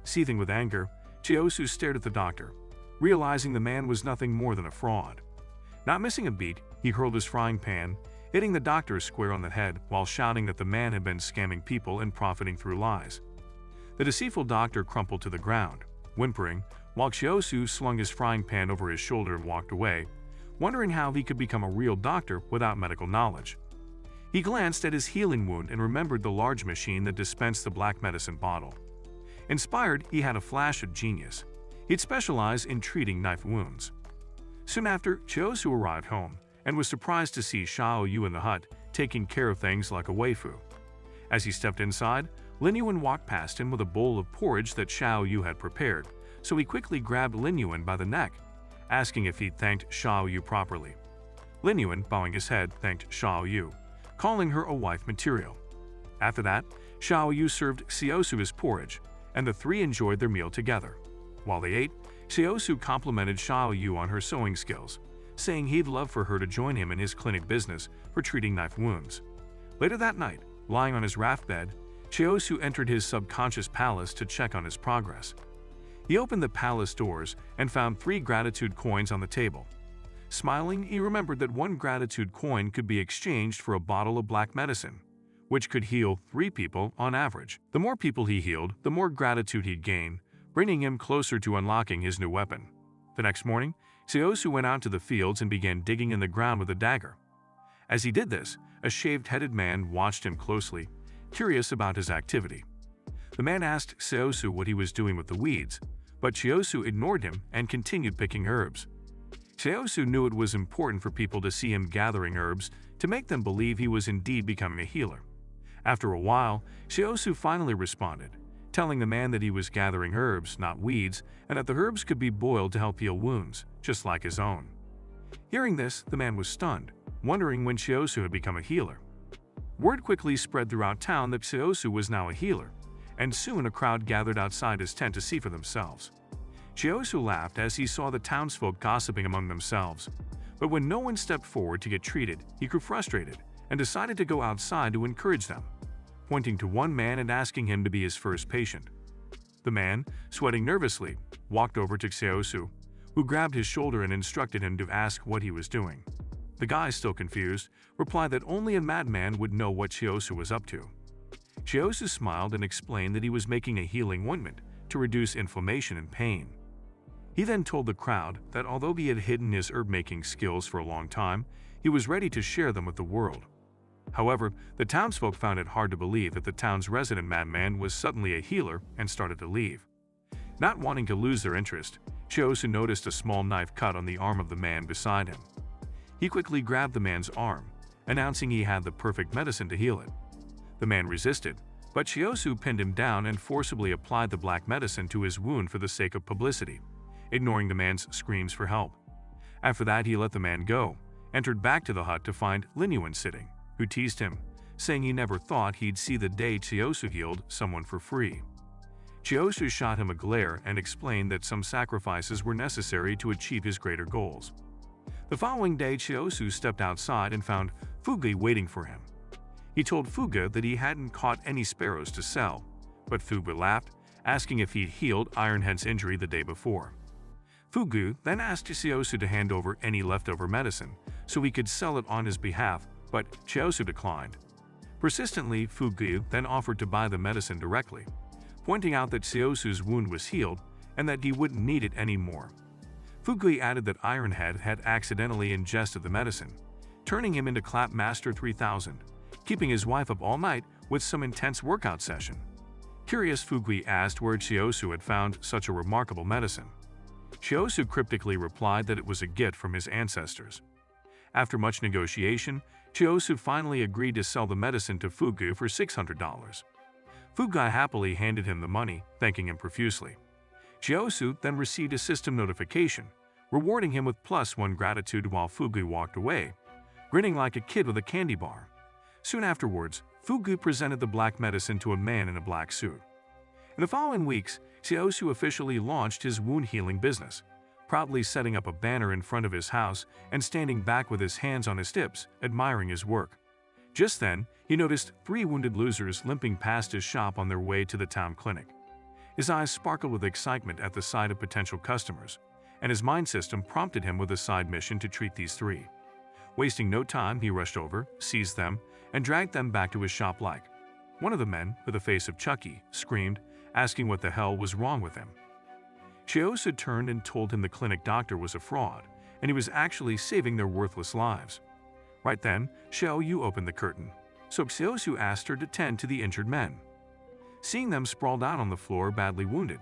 Seething with anger, Chiosu stared at the doctor, realizing the man was nothing more than a fraud. Not missing a beat, he hurled his frying pan, hitting the doctor square on the head while shouting that the man had been scamming people and profiting through lies. The deceitful doctor crumpled to the ground, whimpering, while Chiosu slung his frying pan over his shoulder and walked away, wondering how he could become a real doctor without medical knowledge. He glanced at his healing wound and remembered the large machine that dispensed the black medicine bottle. Inspired, he had a flash of genius. He'd specialize in treating knife wounds. Soon after, Chiosu arrived home and was surprised to see Xiao Yu in the hut, taking care of things like a waifu. As he stepped inside, Lin Yuan walked past him with a bowl of porridge that Xiao Yu had prepared, so he quickly grabbed Lin Yuan by the neck, asking if he'd thanked Xiao Yu properly. Lin Yuan, bowing his head, thanked Xiao Yu, calling her a wife material. After that, Xiao Yu served Chiosu his porridge, and the 3 enjoyed their meal together. While they ate, Chiosu complimented Xiao Yu on her sewing skills, saying he'd love for her to join him in his clinic business for treating knife wounds. Later that night, lying on his raft bed, Chiosu entered his subconscious palace to check on his progress. He opened the palace doors and found 3 gratitude coins on the table. Smiling, he remembered that 1 gratitude coin could be exchanged for a bottle of black medicine, which could heal 3 people on average. The more people he healed, the more gratitude he'd gain, bringing him closer to unlocking his new weapon. The next morning, Chiosu went out to the fields and began digging in the ground with a dagger. As he did this, a shaved-headed man watched him closely, curious about his activity. The man asked Chiosu what he was doing with the weeds, but Chiosu ignored him and continued picking herbs. Chiosu knew it was important for people to see him gathering herbs to make them believe he was indeed becoming a healer. After a while, Chiosu finally responded, telling the man that he was gathering herbs, not weeds, and that the herbs could be boiled to help heal wounds, just like his own. Hearing this, the man was stunned, wondering when Chiosu had become a healer. Word quickly spread throughout town that Chiosu was now a healer, and soon a crowd gathered outside his tent to see for themselves. Chiosu laughed as he saw the townsfolk gossiping among themselves, but when no one stepped forward to get treated, he grew frustrated and decided to go outside to encourage them, pointing to one man and asking him to be his first patient. The man, sweating nervously, walked over to Chiosu, who grabbed his shoulder and instructed him to ask what he was doing. The guy, still confused, replied that only a madman would know what Chiosu was up to. Chiosu smiled and explained that he was making a healing ointment to reduce inflammation and pain. He then told the crowd that although he had hidden his herb-making skills for a long time, he was ready to share them with the world. However, the townsfolk found it hard to believe that the town's resident madman was suddenly a healer and started to leave. Not wanting to lose their interest, Chiosu noticed a small knife cut on the arm of the man beside him. He quickly grabbed the man's arm, announcing he had the perfect medicine to heal it. The man resisted, but Chiosu pinned him down and forcibly applied the black medicine to his wound for the sake of publicity, ignoring the man's screams for help. After that, he let the man go, entered back to the hut to find Lin Yuan sitting, who teased him, saying he never thought he'd see the day Chiosu healed someone for free. Chiyosu shot him a glare and explained that some sacrifices were necessary to achieve his greater goals. The following day, Chiyosu stepped outside and found Fugi waiting for him. He told Fuga that he hadn't caught any sparrows to sell, but Fuga laughed, asking if he'd healed Ironhead's injury the day before. Fugu then asked Chiyosu to hand over any leftover medicine so he could sell it on his behalf, but Chiyosu declined. Persistently, Fugu then offered to buy the medicine directly, pointing out that Chiyosu's wound was healed and that he wouldn't need it anymore. Fugu added that Ironhead had accidentally ingested the medicine, turning him into Clap Master 3000, keeping his wife up all night with some intense workout session. Curious, Fugu asked where Chiyosu had found such a remarkable medicine. Chiyosu cryptically replied that it was a gift from his ancestors. After much negotiation, Chiyosu finally agreed to sell the medicine to Fugu for $600. Fugu happily handed him the money, thanking him profusely. Chiyosu then received a system notification, rewarding him with +1 gratitude while Fugu walked away, grinning like a kid with a candy bar. Soon afterwards, Fugu presented the black medicine to a man in a black suit. In the following weeks, Chiyosu officially launched his wound healing business, proudly setting up a banner in front of his house and standing back with his hands on his hips, admiring his work. Just then, he noticed 3 wounded losers limping past his shop on their way to the town clinic. His eyes sparkled with excitement at the sight of potential customers, and his mind system prompted him with a side mission to treat these 3. Wasting no time, he rushed over, seized them, and dragged them back to his shop like. One of the men, with the face of Chucky, screamed, asking what the hell was wrong with him. Chiyosu turned and told him the clinic doctor was a fraud, and he was actually saving their worthless lives. Right then, Xiaoyu opened the curtain, so Chiyosu asked her to tend to the injured men. Seeing them sprawled out on the floor badly wounded,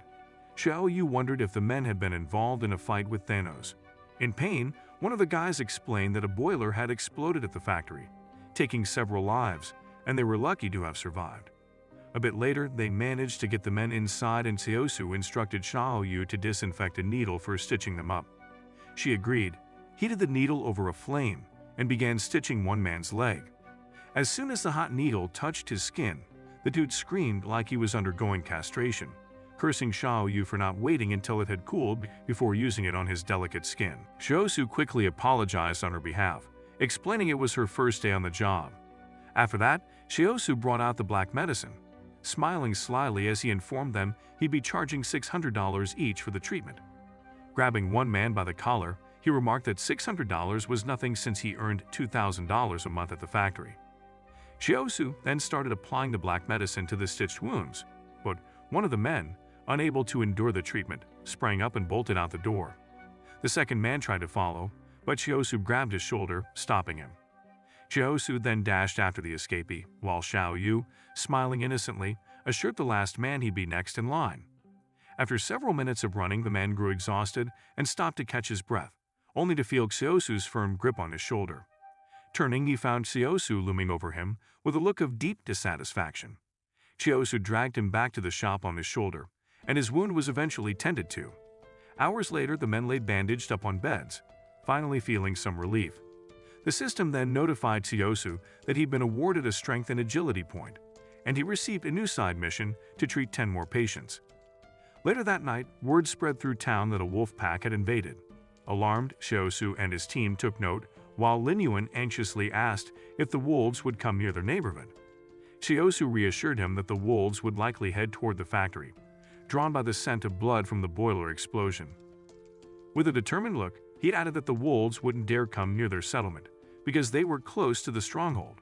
Xiaoyu wondered if the men had been involved in a fight with Thanos. In pain, one of the guys explained that a boiler had exploded at the factory, taking several lives, and they were lucky to have survived. A bit later, they managed to get the men inside and Chiyosu instructed Xiaoyu to disinfect a needle for stitching them up. She agreed, heated the needle over a flame, and began stitching one man's leg. As soon as the hot needle touched his skin, the dude screamed like he was undergoing castration, cursing Xiaoyu for not waiting until it had cooled before using it on his delicate skin. Chiyosu quickly apologized on her behalf, explaining it was her first day on the job. After that, Chiyosu brought out the black medicine, smiling slyly as he informed them he'd be charging $600 each for the treatment. Grabbing one man by the collar, he remarked that $600 was nothing since he earned $2,000 a month at the factory. Chiyosu then started applying the black medicine to the stitched wounds, but one of the men, unable to endure the treatment, sprang up and bolted out the door. The second man tried to follow, but Chiyosu grabbed his shoulder, stopping him. Chiyosu then dashed after the escapee, while Xiaoyu, smiling innocently, assured the last man he'd be next in line. After several minutes of running, the man grew exhausted and stopped to catch his breath, only to feel Chiyosu's firm grip on his shoulder. Turning, he found Chiyosu looming over him with a look of deep dissatisfaction. Chiyosu dragged him back to the shop on his shoulder, and his wound was eventually tended to. Hours later, the men lay bandaged up on beds, finally feeling some relief. The system then notified Chiyosu that he'd been awarded a strength and agility point, and he received a new side mission to treat 10 more patients. Later that night, word spread through town that a wolf pack had invaded. Alarmed, Chiyosu and his team took note, while Linyuan anxiously asked if the wolves would come near their neighborhood. Chiyosu reassured him that the wolves would likely head toward the factory, drawn by the scent of blood from the boiler explosion. With a determined look, he added that the wolves wouldn't dare come near their settlement, because they were close to the stronghold.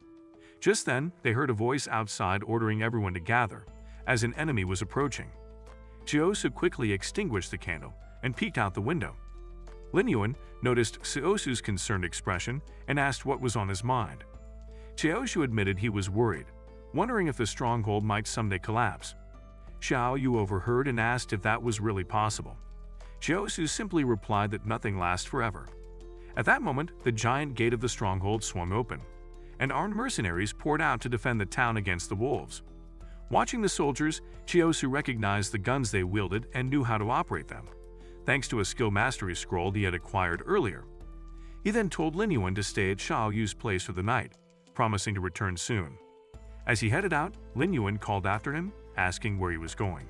Just then, they heard a voice outside ordering everyone to gather, as an enemy was approaching. Chiyosu quickly extinguished the candle and peeked out the window. Linyuan noticed Chiyosu's concerned expression and asked what was on his mind. Chiyosu admitted he was worried, wondering if the stronghold might someday collapse. Xiaoyu overheard and asked if that was really possible. Chiyosu simply replied that nothing lasts forever. At that moment, the giant gate of the stronghold swung open, and armed mercenaries poured out to defend the town against the wolves. Watching the soldiers, Chiyosu recognized the guns they wielded and knew how to operate them, thanks to a skill mastery scroll he had acquired earlier. He then told Linyuan to stay at Xiaoyu's place for the night, promising to return soon. As he headed out, Linyuan called after him, asking where he was going.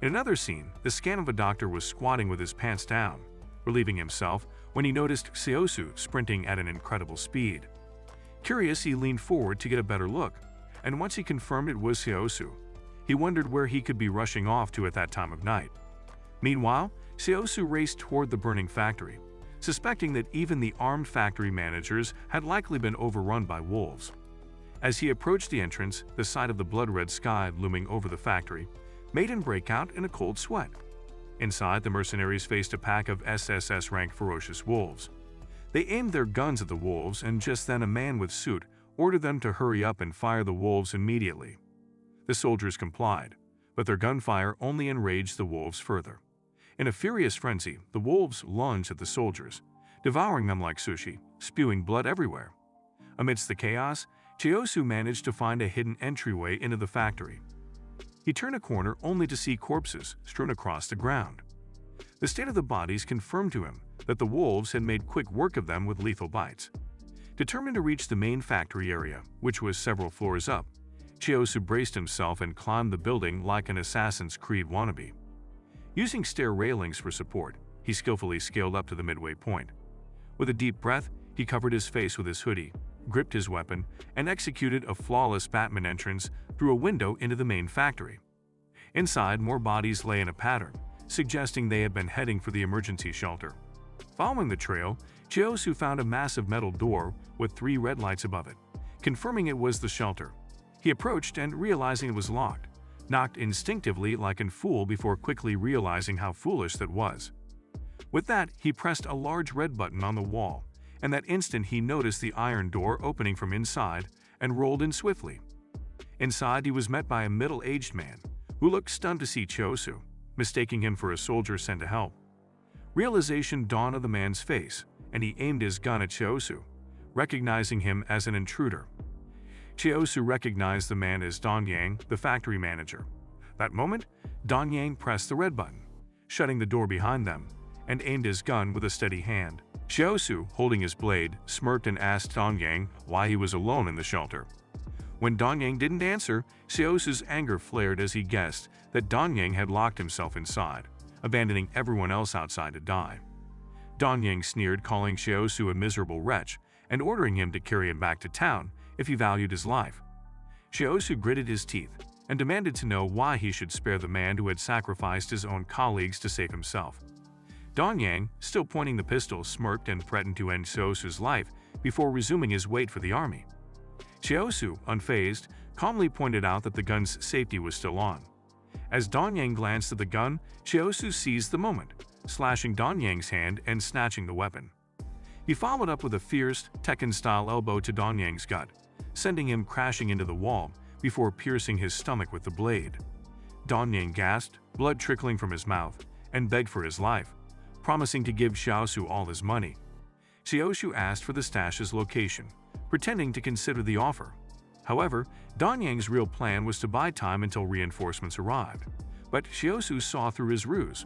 In another scene, the scan of a doctor was squatting with his pants down, relieving himself when he noticed Seosu sprinting at an incredible speed. Curious, he leaned forward to get a better look, and once he confirmed it was Seosu, he wondered where he could be rushing off to at that time of night. Meanwhile, Seosu raced toward the burning factory, suspecting that even the armed factory managers had likely been overrun by wolves. As he approached the entrance, the sight of the blood-red sky looming over the factory made him break out in a cold sweat. Inside, the mercenaries faced a pack of SSS-rank ferocious wolves. They aimed their guns at the wolves, and just then a man with suit ordered them to hurry up and fire the wolves immediately. The soldiers complied, but their gunfire only enraged the wolves further. In a furious frenzy, the wolves lunged at the soldiers, devouring them like sushi, spewing blood everywhere. Amidst the chaos, Seosu managed to find a hidden entryway into the factory. He turned a corner only to see corpses strewn across the ground. The state of the bodies confirmed to him that the wolves had made quick work of them with lethal bites. Determined to reach the main factory area, which was several floors up, Seosu braced himself and climbed the building like an Assassin's Creed wannabe. Using stair railings for support, he skillfully scaled up to the midway point. With a deep breath, he covered his face with his hoodie, gripped his weapon, and executed a flawless Batman entrance through a window into the main factory. Inside, more bodies lay in a pattern, suggesting they had been heading for the emergency shelter. Following the trail, Seosu found a massive metal door with 3 red lights above it, confirming it was the shelter. He approached and, realizing it was locked, knocked instinctively like a fool before quickly realizing how foolish that was. With that, he pressed a large red button on the wall, and that instant he noticed the iron door opening from inside and rolled in swiftly. Inside, he was met by a middle-aged man who looked stunned to see Seosu, mistaking him for a soldier sent to help. Realization dawned on the man's face, and he aimed his gun at Seosu, recognizing him as an intruder. Seosu recognized the man as Dong Yang, the factory manager. That moment, Dong Yang pressed the red button, shutting the door behind them, and aimed his gun with a steady hand. Seosu, holding his blade, smirked and asked Dong Yang why he was alone in the shelter. When Dong Yang didn't answer, Seosu's anger flared as he guessed that Dong Yang had locked himself inside, abandoning everyone else outside to die. Dong Yang sneered, calling Seosu a miserable wretch and ordering him to carry him back to town if he valued his life. Seosu gritted his teeth and demanded to know why he should spare the man who had sacrificed his own colleagues to save himself. Dong Yang, still pointing the pistol, smirked and threatened to end Seosu's life before resuming his wait for the army. Seosu, unfazed, calmly pointed out that the gun's safety was still on. As Dong Yang glanced at the gun, Seosu seized the moment, slashing Dong Yang's hand and snatching the weapon. He followed up with a fierce, Tekken-style elbow to Dong Yang's gut, sending him crashing into the wall before piercing his stomach with the blade. Dong Yang gasped, blood trickling from his mouth, and begged for his life, promising to give Seosu all his money. Seosu asked for the stash's location, pretending to consider the offer. However, Dong Yang's real plan was to buy time until reinforcements arrived, but Seosu saw through his ruse.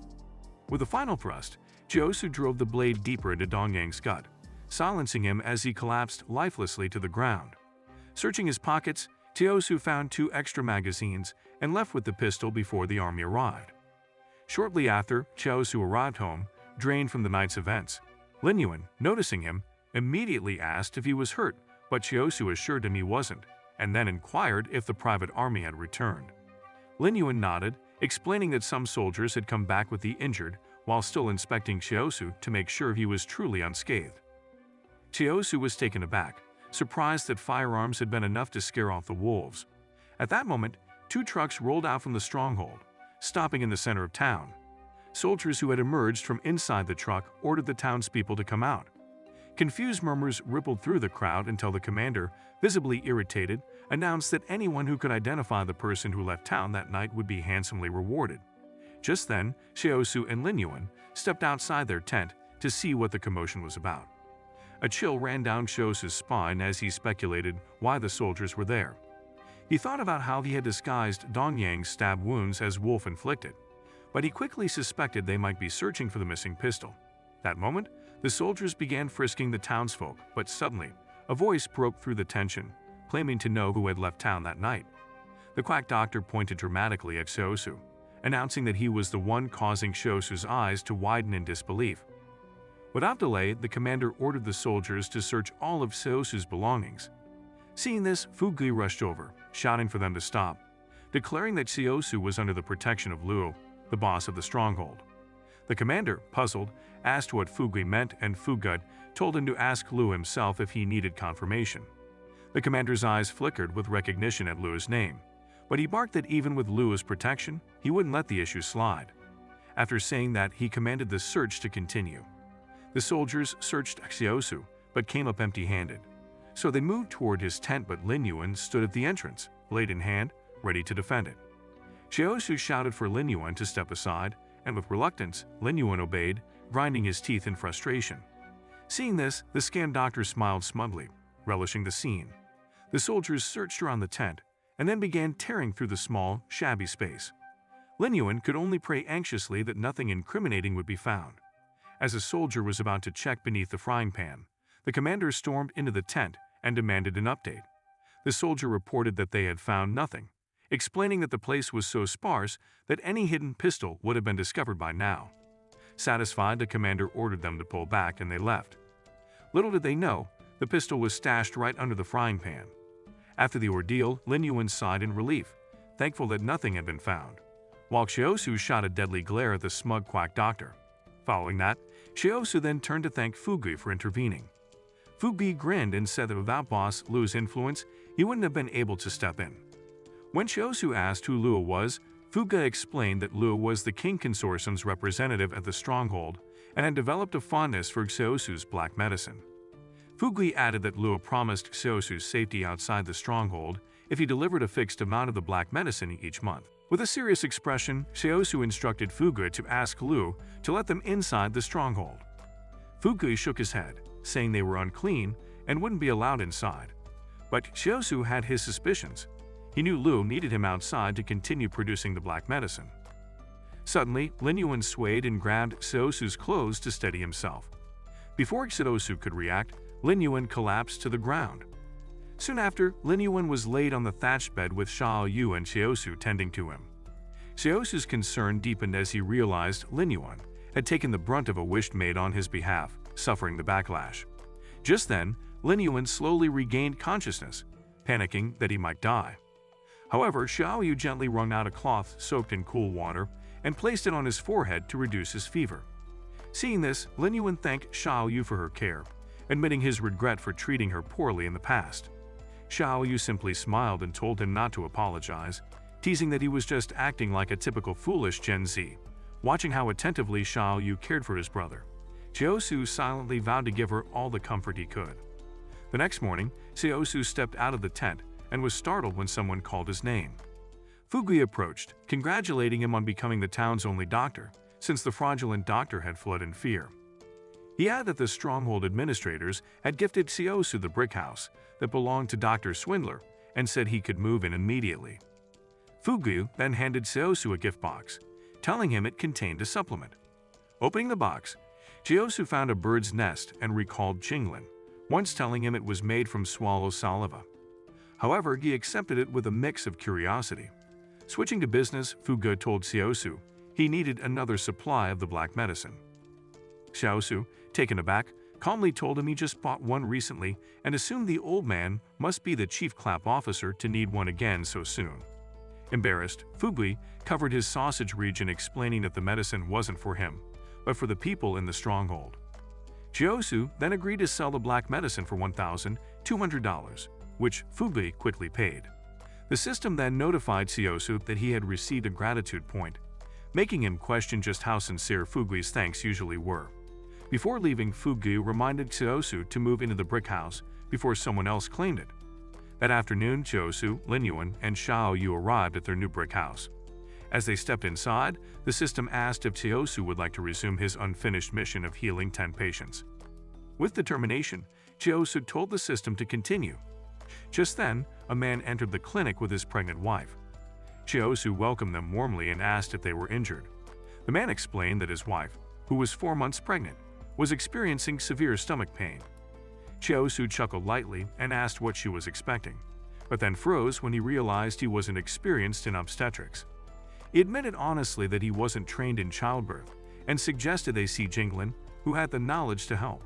With a final thrust, Seosu drove the blade deeper into Dong Yang's gut, silencing him as he collapsed lifelessly to the ground. Searching his pockets, Seosu found 2 extra magazines and left with the pistol before the army arrived. Shortly after, Seosu arrived home, drained from the night's events. Lin Yuan, noticing him, immediately asked if he was hurt, but Seosu assured him he wasn't, and then inquired if the private army had returned. Lin Yuan nodded, explaining that some soldiers had come back with the injured while still inspecting Seosu to make sure he was truly unscathed. Seosu was taken aback, surprised that firearms had been enough to scare off the wolves. At that moment, 2 trucks rolled out from the stronghold, stopping in the center of town. Soldiers who had emerged from inside the truck ordered the townspeople to come out. Confused murmurs rippled through the crowd until the commander, visibly irritated, announced that anyone who could identify the person who left town that night would be handsomely rewarded. Just then, Seosu and Lin Yuan stepped outside their tent to see what the commotion was about. A chill ran down Seosu's spine as he speculated why the soldiers were there. He thought about how he had disguised Dong Yang's stab wounds as wolf-inflicted, but he quickly suspected they might be searching for the missing pistol. That moment, the soldiers began frisking the townsfolk, but suddenly, a voice broke through the tension, claiming to know who had left town that night. The quack doctor pointed dramatically at Seosu, announcing that he was the one causing Xiaosu's eyes to widen in disbelief. Without delay, the commander ordered the soldiers to search all of Xiaosu's belongings. Seeing this, Fu Gui rushed over, shouting for them to stop, declaring that Xiaosu was under the protection of Luo, the boss of the stronghold. The commander, puzzled, asked what Fu Gui meant, and Fu Gui told him to ask Luo himself if he needed confirmation. The commander's eyes flickered with recognition at Luo's name, but he barked that even with Luo's protection, he wouldn't let the issue slide. After saying that, he commanded the search to continue. The soldiers searched Xiaosu, but came up empty-handed. So they moved toward his tent, but Lin Yuan stood at the entrance, blade in hand, ready to defend it. Xiaosu shouted for Lin Yuan to step aside, and with reluctance, Lin Yuan obeyed, grinding his teeth in frustration. Seeing this, the scanned doctor smiled smugly, relishing the scene. The soldiers searched around the tent, and then began tearing through the small, shabby space. Lin Yuan could only pray anxiously that nothing incriminating would be found. As a soldier was about to check beneath the frying pan, the commander stormed into the tent and demanded an update. The soldier reported that they had found nothing, explaining that the place was so sparse that any hidden pistol would have been discovered by now. Satisfied, the commander ordered them to pull back, and they left. Little did they know, the pistol was stashed right under the frying pan. After the ordeal, Lin Yuan sighed in relief, thankful that nothing had been found, while Xiaosu shot a deadly glare at the smug quack doctor. Following that, Xiaosu then turned to thank Fu Gui for intervening. Fu Gui grinned and said that without boss Luo's influence, he wouldn't have been able to step in. When Xiaosu asked who Luo was, Fu Gui explained that Luo was the King Consortium's representative at the stronghold and had developed a fondness for Xiaosu's black medicine. Fu Gui added that Luo promised Xiaosu's safety outside the stronghold if he delivered a fixed amount of the black medicine each month. With a serious expression, Xiaosu instructed Fu Gui to ask Luo to let them inside the stronghold. Fu Gui shook his head, saying they were unclean and wouldn't be allowed inside. But Xiaosu had his suspicions. He knew Luo needed him outside to continue producing the black medicine. Suddenly, Lin Yuan swayed and grabbed Xiaosu's clothes to steady himself. Before Xiaosu could react, Lin Yuan collapsed to the ground. Soon after, Lin Yuan was laid on the thatched bed with Xiao Yu and Xiaosu tending to him. Xiaosu's concern deepened as he realized Lin Yuan had taken the brunt of a wish made on his behalf, suffering the backlash. Just then, Lin Yuan slowly regained consciousness, panicking that he might die. However, Xiao Yu gently wrung out a cloth soaked in cool water and placed it on his forehead to reduce his fever. Seeing this, Lin Yuan thanked Xiao Yu for her care, admitting his regret for treating her poorly in the past. Xiao Yu simply smiled and told him not to apologize, teasing that he was just acting like a typical foolish Gen Z. Watching how attentively Xiao Yu cared for his brother, Xiaosu silently vowed to give her all the comfort he could. The next morning, Xiaosu stepped out of the tent and was startled when someone called his name. Fu Gui approached, congratulating him on becoming the town's only doctor, since the fraudulent doctor had fled in fear. He added that the stronghold administrators had gifted Xiaosu the brick house that belonged to Dr. Swindler and said he could move in immediately. Fu Gui then handed Xiaosu a gift box, telling him it contained a supplement. Opening the box, Xiaosu found a bird's nest and recalled Qinglin, once telling him it was made from swallow saliva. However, he accepted it with a mix of curiosity. Switching to business, Fu Gui told Xiaosu he needed another supply of the black medicine. Xiaosu, taken aback, calmly told him he just bought one recently and assumed the old man must be the chief clap officer to need one again so soon. Embarrassed, Fu Gui covered his sausage region, explaining that the medicine wasn't for him, but for the people in the stronghold. Xiaosu then agreed to sell the black medicine for $1,200, which Fu Gui quickly paid. The system then notified Xiaosu that he had received a gratitude point, making him question just how sincere Fu Gui's thanks usually were. Before leaving, Fu Gui reminded Xiaosu to move into the brick house before someone else claimed it. That afternoon, Xiaosu, Lin Yuan, and Xiao Yu arrived at their new brick house. As they stepped inside, the system asked if Xiaosu would like to resume his unfinished mission of healing 10 patients. With determination, Xiaosu told the system to continue. Just then, a man entered the clinic with his pregnant wife. Xiaosu welcomed them warmly and asked if they were injured. The man explained that his wife, who was 4 months pregnant, was experiencing severe stomach pain. Xiaosu chuckled lightly and asked what she was expecting, but then froze when he realized he wasn't experienced in obstetrics. He admitted honestly that he wasn't trained in childbirth and suggested they see Jinglin, who had the knowledge to help.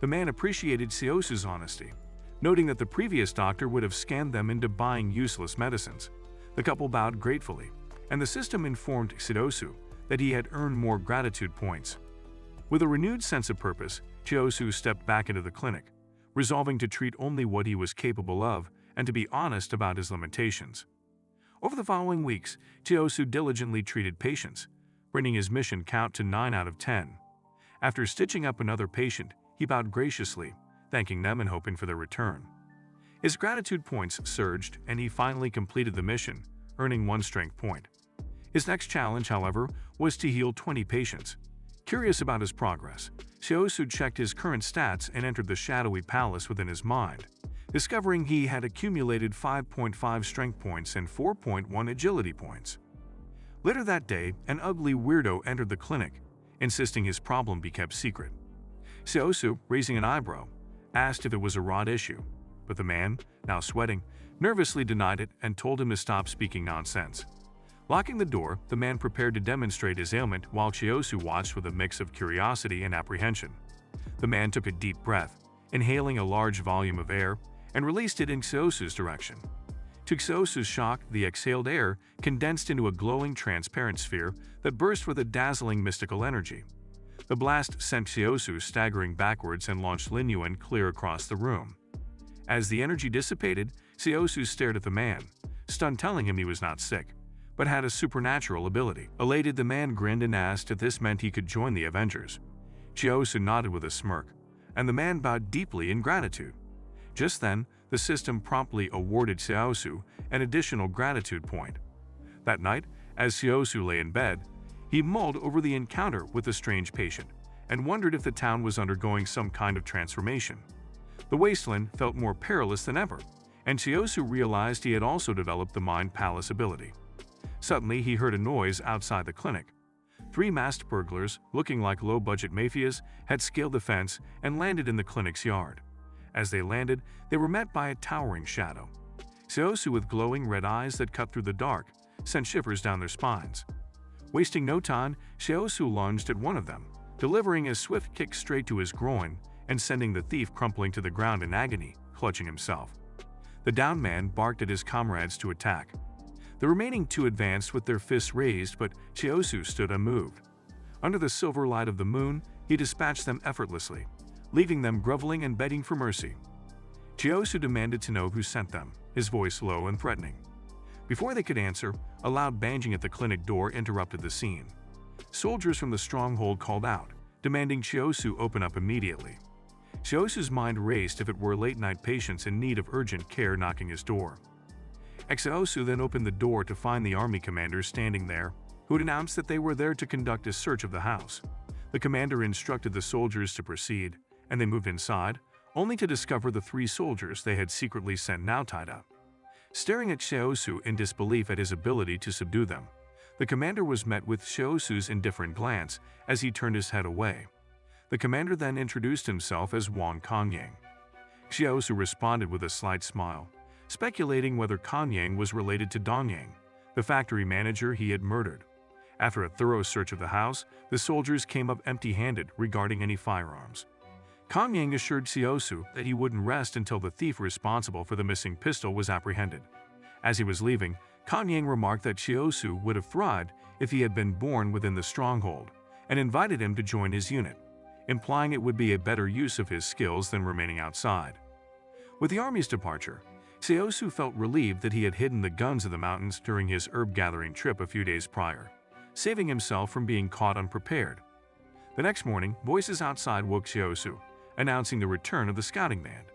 The man appreciated Seosu's honesty, noting that the previous doctor would have scammed them into buying useless medicines. The couple bowed gratefully, and the system informed Seosu that he had earned more gratitude points. With a renewed sense of purpose, Seosu stepped back into the clinic, resolving to treat only what he was capable of and to be honest about his limitations. Over the following weeks, Seosu diligently treated patients, bringing his mission count to 9 out of 10. After stitching up another patient, he bowed graciously, thanking them and hoping for their return. His gratitude points surged, and he finally completed the mission, earning 1 strength point. His next challenge, however, was to heal 20 patients. Curious about his progress, Seosu checked his current stats and entered the shadowy palace within his mind, discovering he had accumulated 5.5 strength points and 4.1 agility points. Later that day, an ugly weirdo entered the clinic, insisting his problem be kept secret. Seosu, raising an eyebrow, asked if it was a rod issue, but the man, now sweating, nervously denied it and told him to stop speaking nonsense. Locking the door, the man prepared to demonstrate his ailment while Seosu watched with a mix of curiosity and apprehension. The man took a deep breath, inhaling a large volume of air, and released it in Seosu's direction. To Seosu's shock, the exhaled air condensed into a glowing transparent sphere that burst with a dazzling mystical energy. The blast sent Seosu staggering backwards and launched Lin Yuan clear across the room. As the energy dissipated, Seosu stared at the man, stunned, telling him he was not sick, but had a supernatural ability. Elated, the man grinned and asked if this meant he could join the Avengers. Seosu nodded with a smirk, and the man bowed deeply in gratitude. Just then, the system promptly awarded Seosu an additional gratitude point. That night, as Seosu lay in bed, he mulled over the encounter with the strange patient and wondered if the town was undergoing some kind of transformation. The wasteland felt more perilous than ever, and Seosu realized he had also developed the Mind Palace ability. Suddenly, he heard a noise outside the clinic. 3 masked burglars, looking like low-budget mafias, had scaled the fence and landed in the clinic's yard. As they landed, they were met by a towering shadow. Seosu, with glowing red eyes that cut through the dark, sent shivers down their spines. Wasting no time, Seosu lunged at one of them, delivering a swift kick straight to his groin and sending the thief crumpling to the ground in agony, clutching himself. The downed man barked at his comrades to attack. The remaining 2 advanced with their fists raised, but Seosu stood unmoved. Under the silver light of the moon, he dispatched them effortlessly, leaving them groveling and begging for mercy. Seosu demanded to know who sent them, his voice low and threatening. Before they could answer, a loud banging at the clinic door interrupted the scene. Soldiers from the stronghold called out, demanding Seosu open up immediately. Seosu's mind raced if it were late-night patients in need of urgent care knocking his door. Seosu then opened the door to find the army commander standing there, who had announced that they were there to conduct a search of the house. The commander instructed the soldiers to proceed, and they moved inside, only to discover the 3 soldiers they had secretly sent now tied up. Staring at Seosu in disbelief at his ability to subdue them, the commander was met with Seosu's indifferent glance as he turned his head away. The commander then introduced himself as Wang Kongyang. Seosu responded with a slight smile, speculating whether Kongyang was related to Dongyang, the factory manager he had murdered. After a thorough search of the house, the soldiers came up empty-handed regarding any firearms. Kongyang assured Seosu that he wouldn't rest until the thief responsible for the missing pistol was apprehended. As he was leaving, Kongyang remarked that Seosu would have thrived if he had been born within the stronghold, and invited him to join his unit, implying it would be a better use of his skills than remaining outside. With the army's departure, Seosu felt relieved that he had hidden the guns in the mountains during his herb-gathering trip a few days prior, saving himself from being caught unprepared. The next morning, voices outside woke Seosu, announcing the return of the scouting band.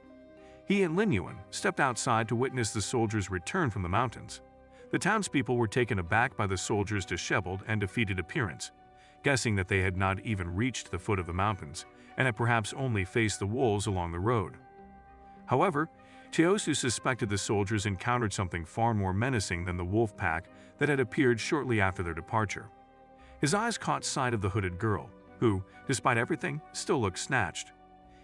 He and Lin Yuan stepped outside to witness the soldiers return from the mountains. The townspeople were taken aback by the soldiers' disheveled and defeated appearance, guessing that they had not even reached the foot of the mountains and had perhaps only faced the wolves along the road. However, Seosu suspected the soldiers encountered something far more menacing than the wolf pack that had appeared shortly after their departure. His eyes caught sight of the hooded girl, who, despite everything, still looked snatched.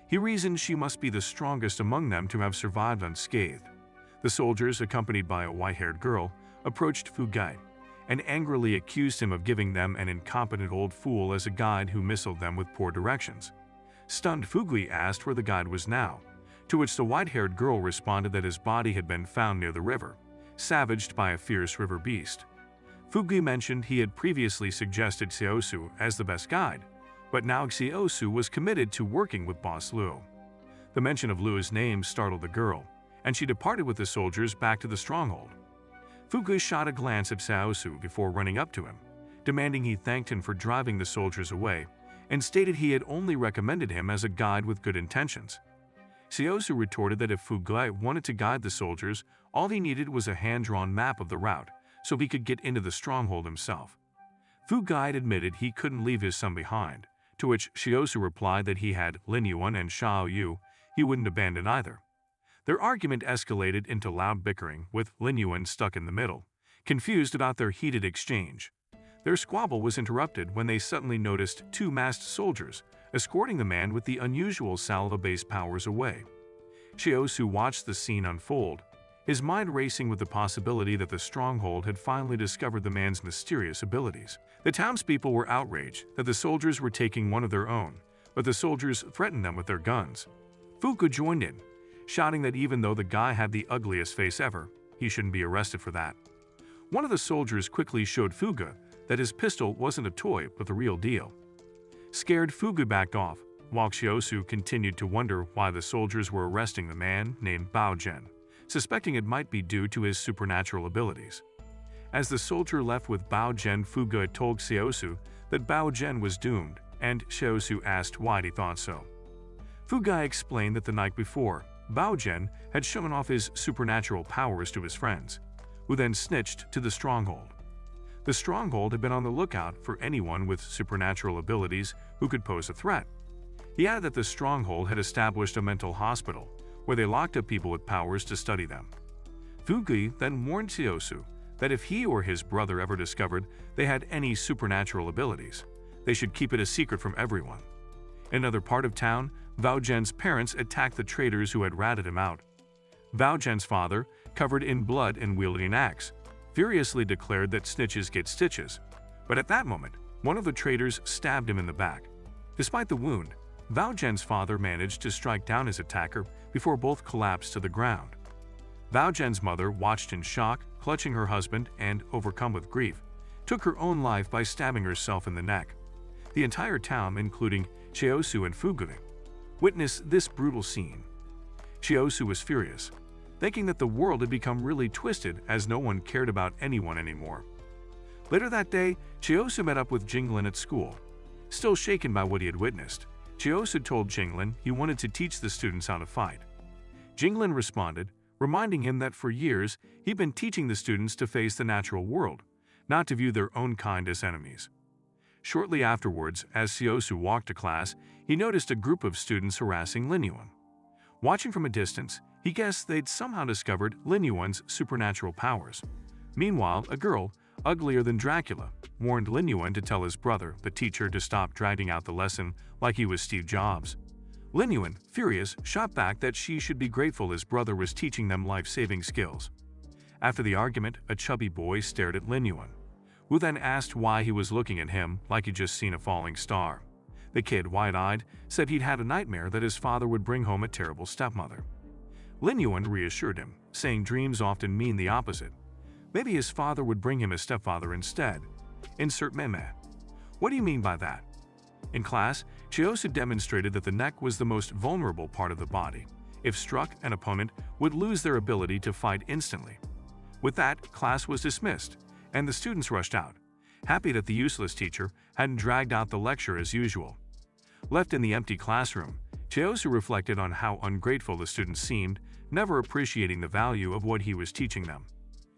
He reasoned she must be the strongest among them to have survived unscathed. The soldiers, accompanied by a white-haired girl, approached Fu Gai, and angrily accused him of giving them an incompetent old fool as a guide who misled them with poor directions. Stunned, Fugui asked where the guide was now, to which the white-haired girl responded that his body had been found near the river, savaged by a fierce river beast. Fugui mentioned he had previously suggested Xiaosu as the best guide, but now Xiaosu was committed to working with Boss Lu. The mention of Lu's name startled the girl, and she departed with the soldiers back to the stronghold. Fugui shot a glance at Xiaosu before running up to him, demanding he thanked him for driving the soldiers away, and stated he had only recommended him as a guide with good intentions. Xiaosu retorted that if Fugui wanted to guide the soldiers, all he needed was a hand-drawn map of the route, so he could get into the stronghold himself. Fugui admitted he couldn't leave his son behind, to which Xiaosu replied that he had Lin Yuan and Xiao Yu, he wouldn't abandon either. Their argument escalated into loud bickering, with Lin Yuan stuck in the middle, confused about their heated exchange. Their squabble was interrupted when they suddenly noticed two masked soldiers escorting the man with the unusual salva-based powers away. Xiaosu watched the scene unfold, his mind racing with the possibility that the stronghold had finally discovered the man's mysterious abilities. The townspeople were outraged that the soldiers were taking one of their own, but the soldiers threatened them with their guns. Fugui joined in, shouting that even though the guy had the ugliest face ever, he shouldn't be arrested for that. One of the soldiers quickly showed Fugui that his pistol wasn't a toy but the real deal. Scared, Fugui backed off, while Xiaosu continued to wonder why the soldiers were arresting the man named Bao Zhen, suspecting it might be due to his supernatural abilities. As the soldier left with Bao Zhen, Fugui told Xiaosu that Bao Zhen was doomed, and Xiaosu asked why he thought so. Fugui explained that the night before, Bao Zhen had shown off his supernatural powers to his friends, who then snitched to the stronghold. The stronghold had been on the lookout for anyone with supernatural abilities who could pose a threat. He added that the stronghold had established a mental hospital where they locked up people with powers to study them. Fugui then warned Xiaosu that if he or his brother ever discovered they had any supernatural abilities, they should keep it a secret from everyone. In another part of town, Bao Zhen's parents attacked the traitors who had ratted him out. Bao Zhen's father, covered in blood and wielding an axe, furiously declared that snitches get stitches, but at that moment, one of the traitors stabbed him in the back. Despite the wound, Bao Zhen's father managed to strike down his attacker before both collapsed to the ground. Bao Zhen's mother watched in shock, clutching her husband and, overcome with grief, took her own life by stabbing herself in the neck. The entire town, including Xiaosu and Fugui, witnessed this brutal scene. Xiaosu was furious, thinking that the world had become really twisted as no one cared about anyone anymore. Later that day, Xiaosu met up with Jinglin at school. Still shaken by what he had witnessed, Xiaosu told Jinglin he wanted to teach the students how to fight. Jinglin responded, reminding him that for years he'd been teaching the students to face the natural world, not to view their own kind as enemies. Shortly afterwards, as Xiaosu walked to class, he noticed a group of students harassing Lin Yuan. Watching from a distance, he guessed they'd somehow discovered Lin Yuan's supernatural powers. Meanwhile, a girl, uglier than Dracula, warned Lin Yuan to tell his brother, the teacher, to stop dragging out the lesson like he was Steve Jobs. Lin Yuan, furious, shot back that she should be grateful his brother was teaching them life-saving skills. After the argument, a chubby boy stared at Lin Yuan, who then asked why he was looking at him like he'd just seen a falling star. The kid, wide-eyed, said he'd had a nightmare that his father would bring home a terrible stepmother. Lin Yuan reassured him, saying dreams often mean the opposite. Maybe his father would bring him a stepfather instead. Insert meme. What do you mean by that? In class, Xiaosu demonstrated that the neck was the most vulnerable part of the body. If struck, an opponent would lose their ability to fight instantly. With that, class was dismissed, and the students rushed out, happy that the useless teacher hadn't dragged out the lecture as usual. Left in the empty classroom, Xiaosu reflected on how ungrateful the students seemed, never appreciating the value of what he was teaching them.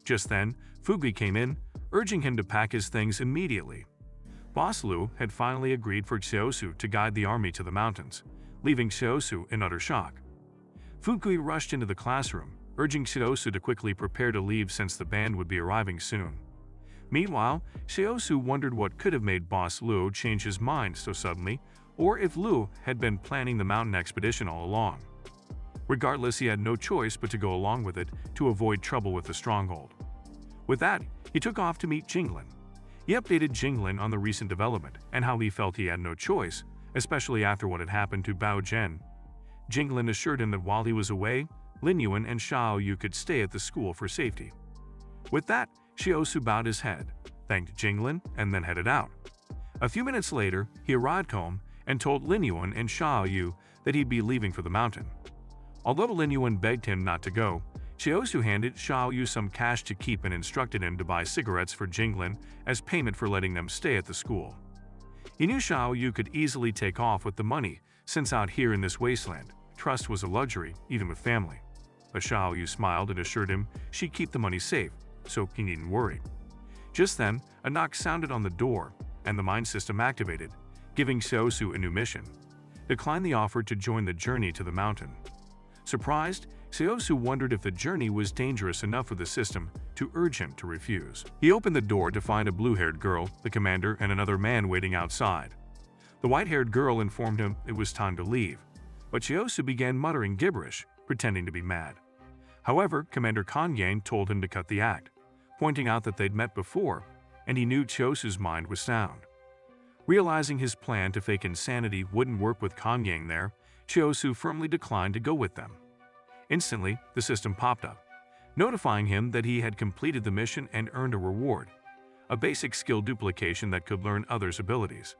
Just then, Fugui came in, urging him to pack his things immediately. Boss Lu had finally agreed for Xiaosu to guide the army to the mountains, leaving Xiaosu in utter shock. Fugui rushed into the classroom, urging Xiaosu to quickly prepare to leave since the band would be arriving soon. Meanwhile, Xiaosu wondered what could have made Boss Lu change his mind so suddenly, or if Lu had been planning the mountain expedition all along. Regardless, he had no choice but to go along with it to avoid trouble with the stronghold. With that, he took off to meet Jinglin. He updated Jinglin on the recent development and how he felt he had no choice, especially after what had happened to Bao Zhen. Jinglin assured him that while he was away, Lin Yuan and Xiao Yu could stay at the school for safety. With that, Xiaosu bowed his head, thanked Jinglin, and then headed out. A few minutes later, he arrived home and told Lin Yuan and Xiao Yu that he'd be leaving for the mountain. Although Lin Yuan begged him not to go, Xiaosu handed Xiao Yu some cash to keep and instructed him to buy cigarettes for Jinglin as payment for letting them stay at the school. He knew Xiao Yu could easily take off with the money, since out here in this wasteland, trust was a luxury, even with family. But Xiao Yu smiled and assured him she'd keep the money safe, so he needn't worry. Just then, a knock sounded on the door, and the mind system activated, giving Xiaosu a new mission: decline the offer to join the journey to the mountain. Surprised, Xiaosu wondered if the journey was dangerous enough for the system to urge him to refuse. He opened the door to find a blue-haired girl, the commander, and another man waiting outside. The white-haired girl informed him it was time to leave, but Xiaosu began muttering gibberish, pretending to be mad. However, Commander Kan Yang told him to cut the act, pointing out that they'd met before, and he knew Xiaosu's mind was sound. Realizing his plan to fake insanity wouldn't work with Kan Yang there, Xiaosu firmly declined to go with them. Instantly, the system popped up, notifying him that he had completed the mission and earned a reward, a basic skill duplication that could learn others' abilities.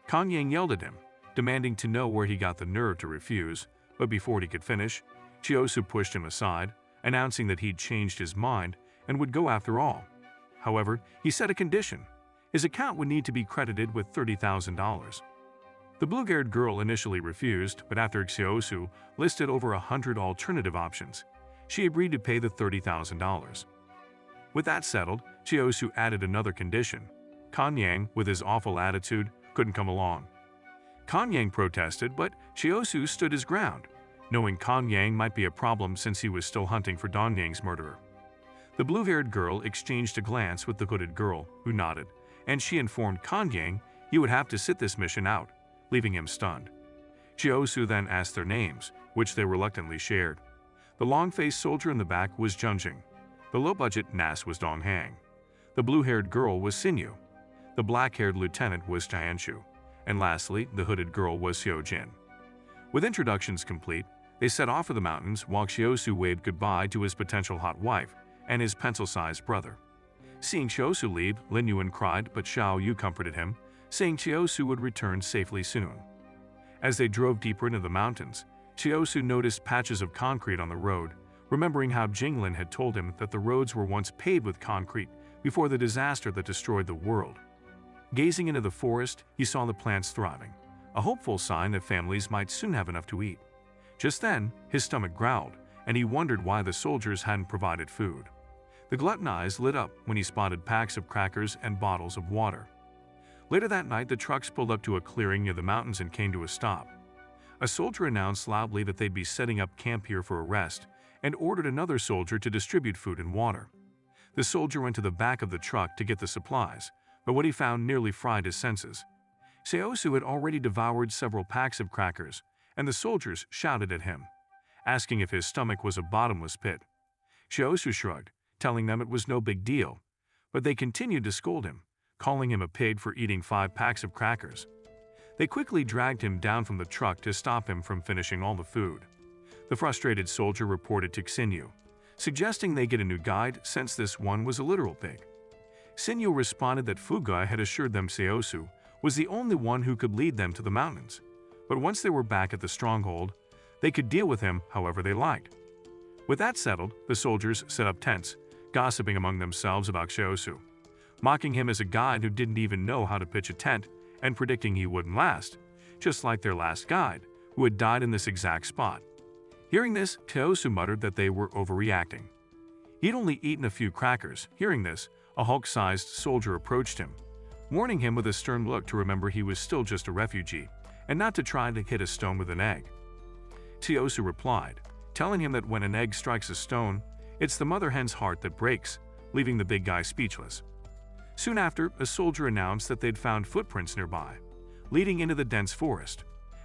Kan Yang yelled at him, demanding to know where he got the nerve to refuse, but before he could finish, Xiaosu pushed him aside, announcing that he'd changed his mind and would go after all. However, he set a condition: his account would need to be credited with $30,000. The blue-haired girl initially refused, but after Xiaosu listed over 100 alternative options, she agreed to pay the $30,000. With that settled, Xiaosu added another condition: Kan Yang, with his awful attitude, couldn't come along. Kan Yang protested, but Xiaosu stood his ground, knowing Kan Yang might be a problem since he was still hunting for Dong Yang's murderer. The blue-haired girl exchanged a glance with the hooded girl, who nodded, and she informed Kan Yang he would have to sit this mission out, leaving him stunned. Xiaosu then asked their names, which they reluctantly shared. The long-faced soldier in the back was Junjing. The low-budget Nas was Dong Hang. The blue-haired girl was Xinyu. The black-haired lieutenant was Jianshu. And lastly, the hooded girl was Xiao Jin. With introductions complete, they set off for the mountains while Xiaosu waved goodbye to his potential hot wife and his pencil-sized brother. Seeing Xiaosu leave, Lin Yuan cried, but Xiao Yu comforted him, saying Xiaosu would return safely soon. As they drove deeper into the mountains, Xiaosu noticed patches of concrete on the road, remembering how Jinglin had told him that the roads were once paved with concrete before the disaster that destroyed the world. Gazing into the forest, he saw the plants thriving, a hopeful sign that families might soon have enough to eat. Just then, his stomach growled, and he wondered why the soldiers hadn't provided food. The glutton eyes lit up when he spotted packs of crackers and bottles of water. Later that night, the trucks pulled up to a clearing near the mountains and came to a stop. A soldier announced loudly that they'd be setting up camp here for a rest and ordered another soldier to distribute food and water. The soldier went to the back of the truck to get the supplies, but what he found nearly fried his senses. Xiaosu had already devoured several packs of crackers, and the soldiers shouted at him, asking if his stomach was a bottomless pit. Xiaosu shrugged, telling them it was no big deal, but they continued to scold him, calling him a pig for eating 5 packs of crackers. They quickly dragged him down from the truck to stop him from finishing all the food. The frustrated soldier reported to Xinyu, suggesting they get a new guide since this one was a literal pig. Xinyu responded that Fugai had assured them Xiaosu was the only one who could lead them to the mountains, but once they were back at the stronghold, they could deal with him however they liked. With that settled, the soldiers set up tents, gossiping among themselves about Xiaosu, mocking him as a guide who didn't even know how to pitch a tent and predicting he wouldn't last, just like their last guide, who had died in this exact spot. Hearing this, Xiaosu muttered that they were overreacting. He'd only eaten a few crackers. Hearing this, a Hulk-sized soldier approached him, warning him with a stern look to remember he was still just a refugee and not to try to hit a stone with an egg. Xiaosu replied, telling him that when an egg strikes a stone, it's the mother hen's heart that breaks, leaving the big guy speechless. Soon after, a soldier announced that they'd found footprints nearby, leading into the dense forest.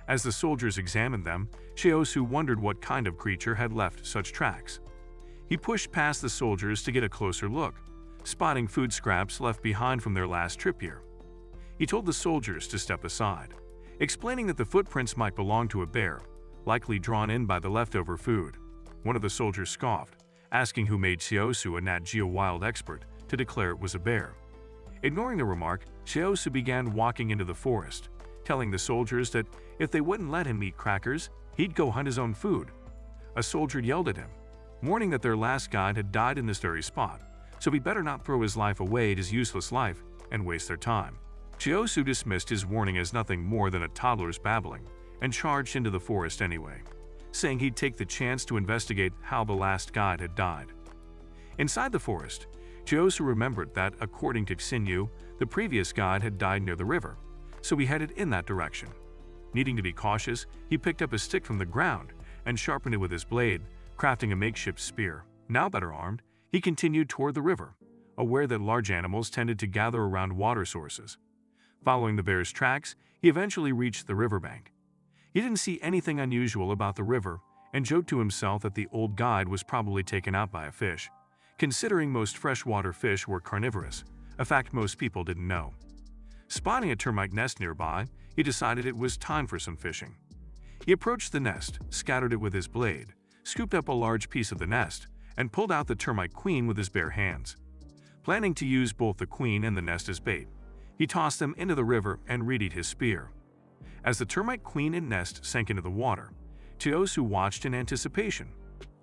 As the soldiers examined them, Xiaosu wondered what kind of creature had left such tracks. He pushed past the soldiers to get a closer look, spotting food scraps left behind from their last trip here. He told the soldiers to step aside, explaining that the footprints might belong to a bear, likely drawn in by the leftover food. One of the soldiers scoffed, asking who made Seosu a Nat Geo wild expert to declare it was a bear. Ignoring the remark, Seosu began walking into the forest, telling the soldiers that if they wouldn't let him eat crackers, he'd go hunt his own food. A soldier yelled at him, warning that their last guide had died in this very spot, so he'd better not throw his life away at his useless life and waste their time. Seosu dismissed his warning as nothing more than a toddler's babbling and charged into the forest anyway, saying he'd take the chance to investigate how the last guide had died. Inside the forest, Seosu remembered that, according to Xinyu, the previous guide had died near the river, so he headed in that direction. Needing to be cautious, he picked up a stick from the ground and sharpened it with his blade, crafting a makeshift spear. Now better armed, he continued toward the river, aware that large animals tended to gather around water sources. Following the bear's tracks, he eventually reached the riverbank. He didn't see anything unusual about the river and joked to himself that the old guide was probably taken out by a fish, considering most freshwater fish were carnivorous, a fact most people didn't know. Spotting a termite nest nearby, he decided it was time for some fishing. He approached the nest, scattered it with his blade, scooped up a large piece of the nest, and pulled out the termite queen with his bare hands. Planning to use both the queen and the nest as bait, he tossed them into the river and readied his spear. As the termite queen and nest sank into the water, Seosu watched in anticipation.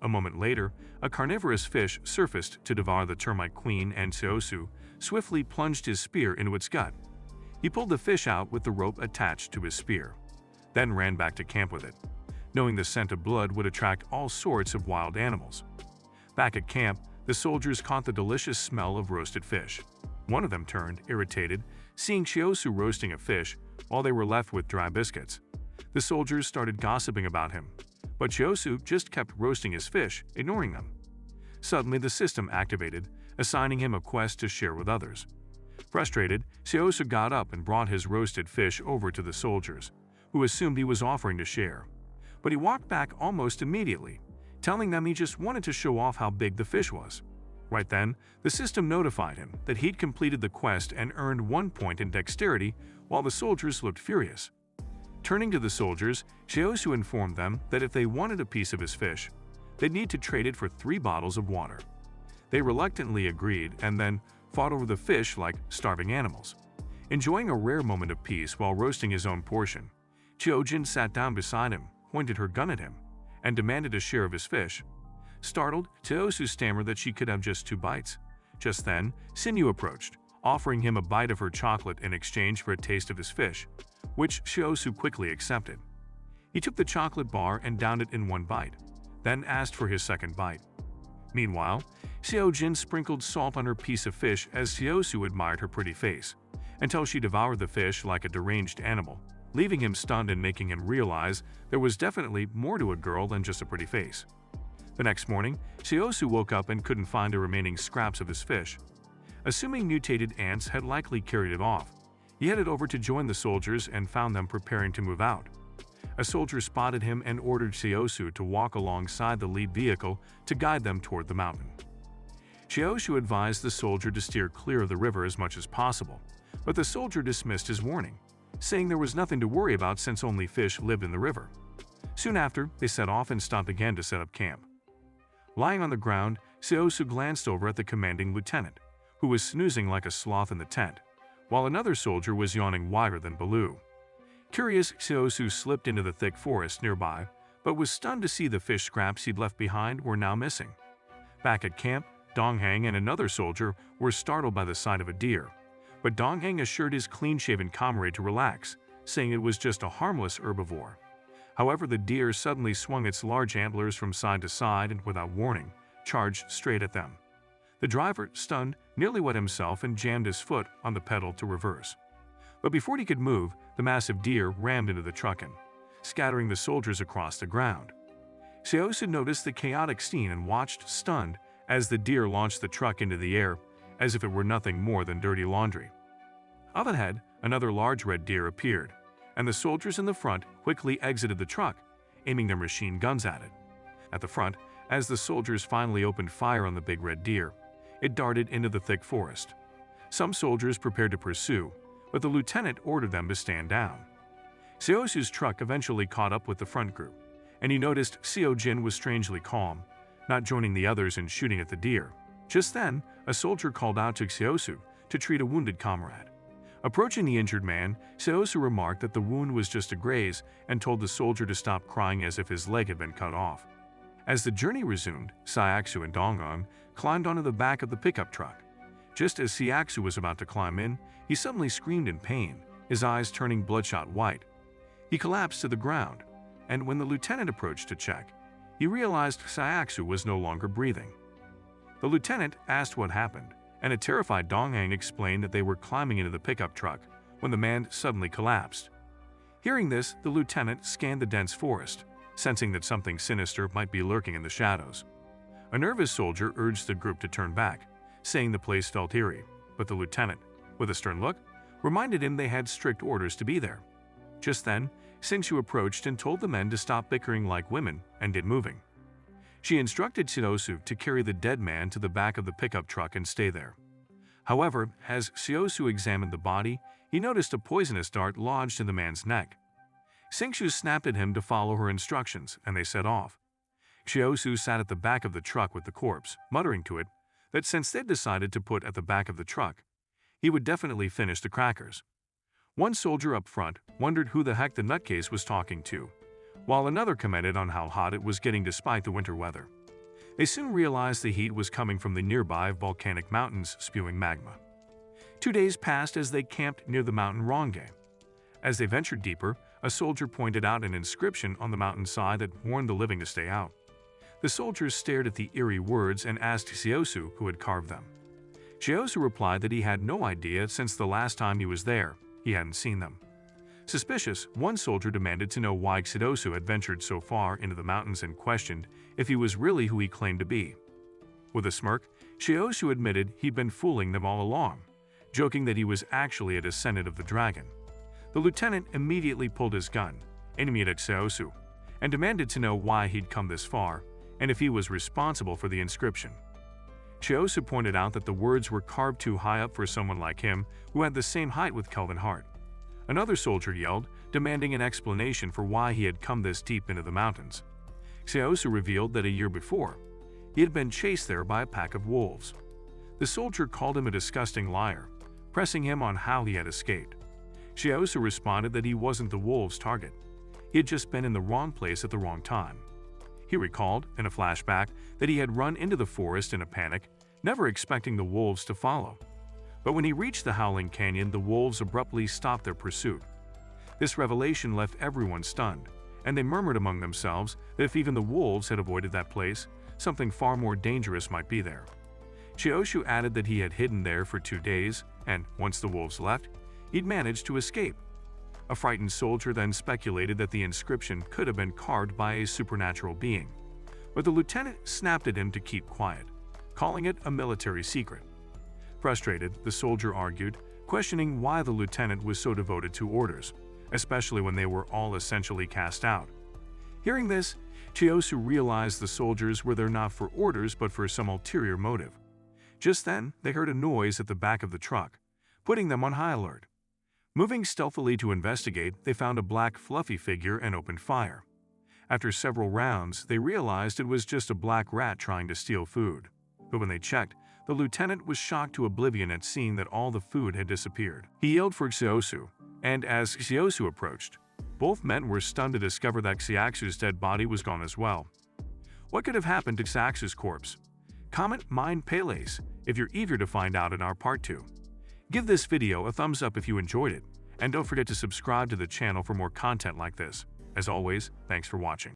A moment later, a carnivorous fish surfaced to devour the termite queen, and Seosu swiftly plunged his spear into its gut. He pulled the fish out with the rope attached to his spear, then ran back to camp with it, knowing the scent of blood would attract all sorts of wild animals. Back at camp, the soldiers caught the delicious smell of roasted fish. One of them turned, irritated, seeing Seosu roasting a fish while they were left with dry biscuits. The soldiers started gossiping about him, but Seosu just kept roasting his fish, ignoring them. Suddenly, the system activated, assigning him a quest to share with others. Frustrated, Seosu got up and brought his roasted fish over to the soldiers, who assumed he was offering to share. But he walked back almost immediately, telling them he just wanted to show off how big the fish was. Right then, the system notified him that he'd completed the quest and earned 1 point in dexterity, while the soldiers looked furious. Turning to the soldiers, Seosu informed them that if they wanted a piece of his fish, they'd need to trade it for 3 bottles of water. They reluctantly agreed and then fought over the fish like starving animals. Enjoying a rare moment of peace while roasting his own portion, Chiojin sat down beside him, pointed her gun at him, and demanded a share of his fish. Startled, Seosu stammered that she could have just 2 bites. Just then, Xinyu approached, offering him a bite of her chocolate in exchange for a taste of his fish, which Seosu quickly accepted. He took the chocolate bar and downed it in 1 bite, then asked for his second bite. Meanwhile, Seojin sprinkled salt on her piece of fish as Seosu admired her pretty face, until she devoured the fish like a deranged animal, leaving him stunned and making him realize there was definitely more to a girl than just a pretty face. The next morning, Seosu woke up and couldn't find the remaining scraps of his fish. Assuming mutated ants had likely carried it off, he headed over to join the soldiers and found them preparing to move out. A soldier spotted him and ordered Seosu to walk alongside the lead vehicle to guide them toward the mountain. Seosu advised the soldier to steer clear of the river as much as possible, but the soldier dismissed his warning, saying there was nothing to worry about since only fish lived in the river. Soon after, they set off and stopped again to set up camp. Lying on the ground, Seosu glanced over at the commanding lieutenant, who was snoozing like a sloth in the tent, while another soldier was yawning wider than Baloo. Curious, Seosu slipped into the thick forest nearby, but was stunned to see the fish scraps he'd left behind were now missing. Back at camp, Dongheng and another soldier were startled by the sight of a deer, but Dongheng assured his clean-shaven comrade to relax, saying it was just a harmless herbivore. However, the deer suddenly swung its large antlers from side to side and, without warning, charged straight at them. The driver, stunned, nearly wet himself and jammed his foot on the pedal to reverse. But before he could move, the massive deer rammed into the truck, scattering the soldiers across the ground. Seosu noticed the chaotic scene and watched, stunned, as the deer launched the truck into the air as if it were nothing more than dirty laundry. Up ahead, another large red deer appeared, and the soldiers in the front quickly exited the truck, aiming their machine guns at it. At the front, as the soldiers finally opened fire on the big red deer, it darted into the thick forest. Some soldiers prepared to pursue, but the lieutenant ordered them to stand down. Seosu's truck eventually caught up with the front group, and he noticed Seo-jin was strangely calm, not joining the others in shooting at the deer. Just then, a soldier called out to Seosu to treat a wounded comrade. Approaching the injured man, Seosu remarked that the wound was just a graze and told the soldier to stop crying as if his leg had been cut off. As the journey resumed, Saeaksu and Dongung climbed onto the back of the pickup truck. Just as Saeaksu was about to climb in, he suddenly screamed in pain, his eyes turning bloodshot white. He collapsed to the ground, and when the lieutenant approached to check, he realized Saeaksu was no longer breathing. The lieutenant asked what happened, and a terrified Donghang explained that they were climbing into the pickup truck when the man suddenly collapsed. Hearing this, the lieutenant scanned the dense forest, sensing that something sinister might be lurking in the shadows. A nervous soldier urged the group to turn back, saying the place felt eerie, but the lieutenant, with a stern look, reminded him they had strict orders to be there. Just then, Singshu approached and told the men to stop bickering like women and get moving. She instructed Seosu to carry the dead man to the back of the pickup truck and stay there. However, as Seosu examined the body, he noticed a poisonous dart lodged in the man's neck. Singshu snapped at him to follow her instructions, and they set off. Seosu sat at the back of the truck with the corpse, muttering to it that since they'd decided to put at the back of the truck, he would definitely finish the crackers. One soldier up front wondered who the heck the nutcase was talking to, while another commented on how hot it was getting despite the winter weather. They soon realized the heat was coming from the nearby volcanic mountains spewing magma. 2 days passed as they camped near the mountain Rongge. As they ventured deeper, a soldier pointed out an inscription on the mountainside that warned the living to stay out. The soldiers stared at the eerie words and asked Seosu who had carved them. Seosu replied that he had no idea since the last time he was there, he hadn't seen them. Suspicious, one soldier demanded to know why Seosu had ventured so far into the mountains and questioned if he was really who he claimed to be. With a smirk, Seosu admitted he'd been fooling them all along, joking that he was actually a descendant of the dragon. The lieutenant immediately pulled his gun, aiming it at Seosu, and demanded to know why he'd come this far and if he was responsible for the inscription. Seosu pointed out that the words were carved too high up for someone like him who had the same height with Kelvin Hart. Another soldier yelled, demanding an explanation for why he had come this deep into the mountains. Seosu revealed that a year before, he had been chased there by a pack of wolves. The soldier called him a disgusting liar, pressing him on how he had escaped. Seosu responded that he wasn't the wolves' target. He had just been in the wrong place at the wrong time. He recalled, in a flashback, that he had run into the forest in a panic, never expecting the wolves to follow. But when he reached the Howling Canyon, the wolves abruptly stopped their pursuit. This revelation left everyone stunned, and they murmured among themselves that if even the wolves had avoided that place, something far more dangerous might be there. Seosu added that he had hidden there for 2 days, and once the wolves left, he'd managed to escape. A frightened soldier then speculated that the inscription could have been carved by a supernatural being, but the lieutenant snapped at him to keep quiet, calling it a military secret. Frustrated, the soldier argued, questioning why the lieutenant was so devoted to orders, especially when they were all essentially cast out. Hearing this, Seosu realized the soldiers were there not for orders but for some ulterior motive. Just then, they heard a noise at the back of the truck, putting them on high alert. Moving stealthily to investigate, they found a black fluffy figure and opened fire. After several rounds, they realized it was just a black rat trying to steal food. But when they checked, the lieutenant was shocked to oblivion at seeing that all the food had disappeared. He yelled for Seosu, and as Seosu approached, both men were stunned to discover that Xiaxu's dead body was gone as well. What could have happened to Xiaxu's corpse? Comment Mind Pele's if you're eager to find out in our part 2. Give this video a thumbs up if you enjoyed it, and don't forget to subscribe to the channel for more content like this. As always, thanks for watching.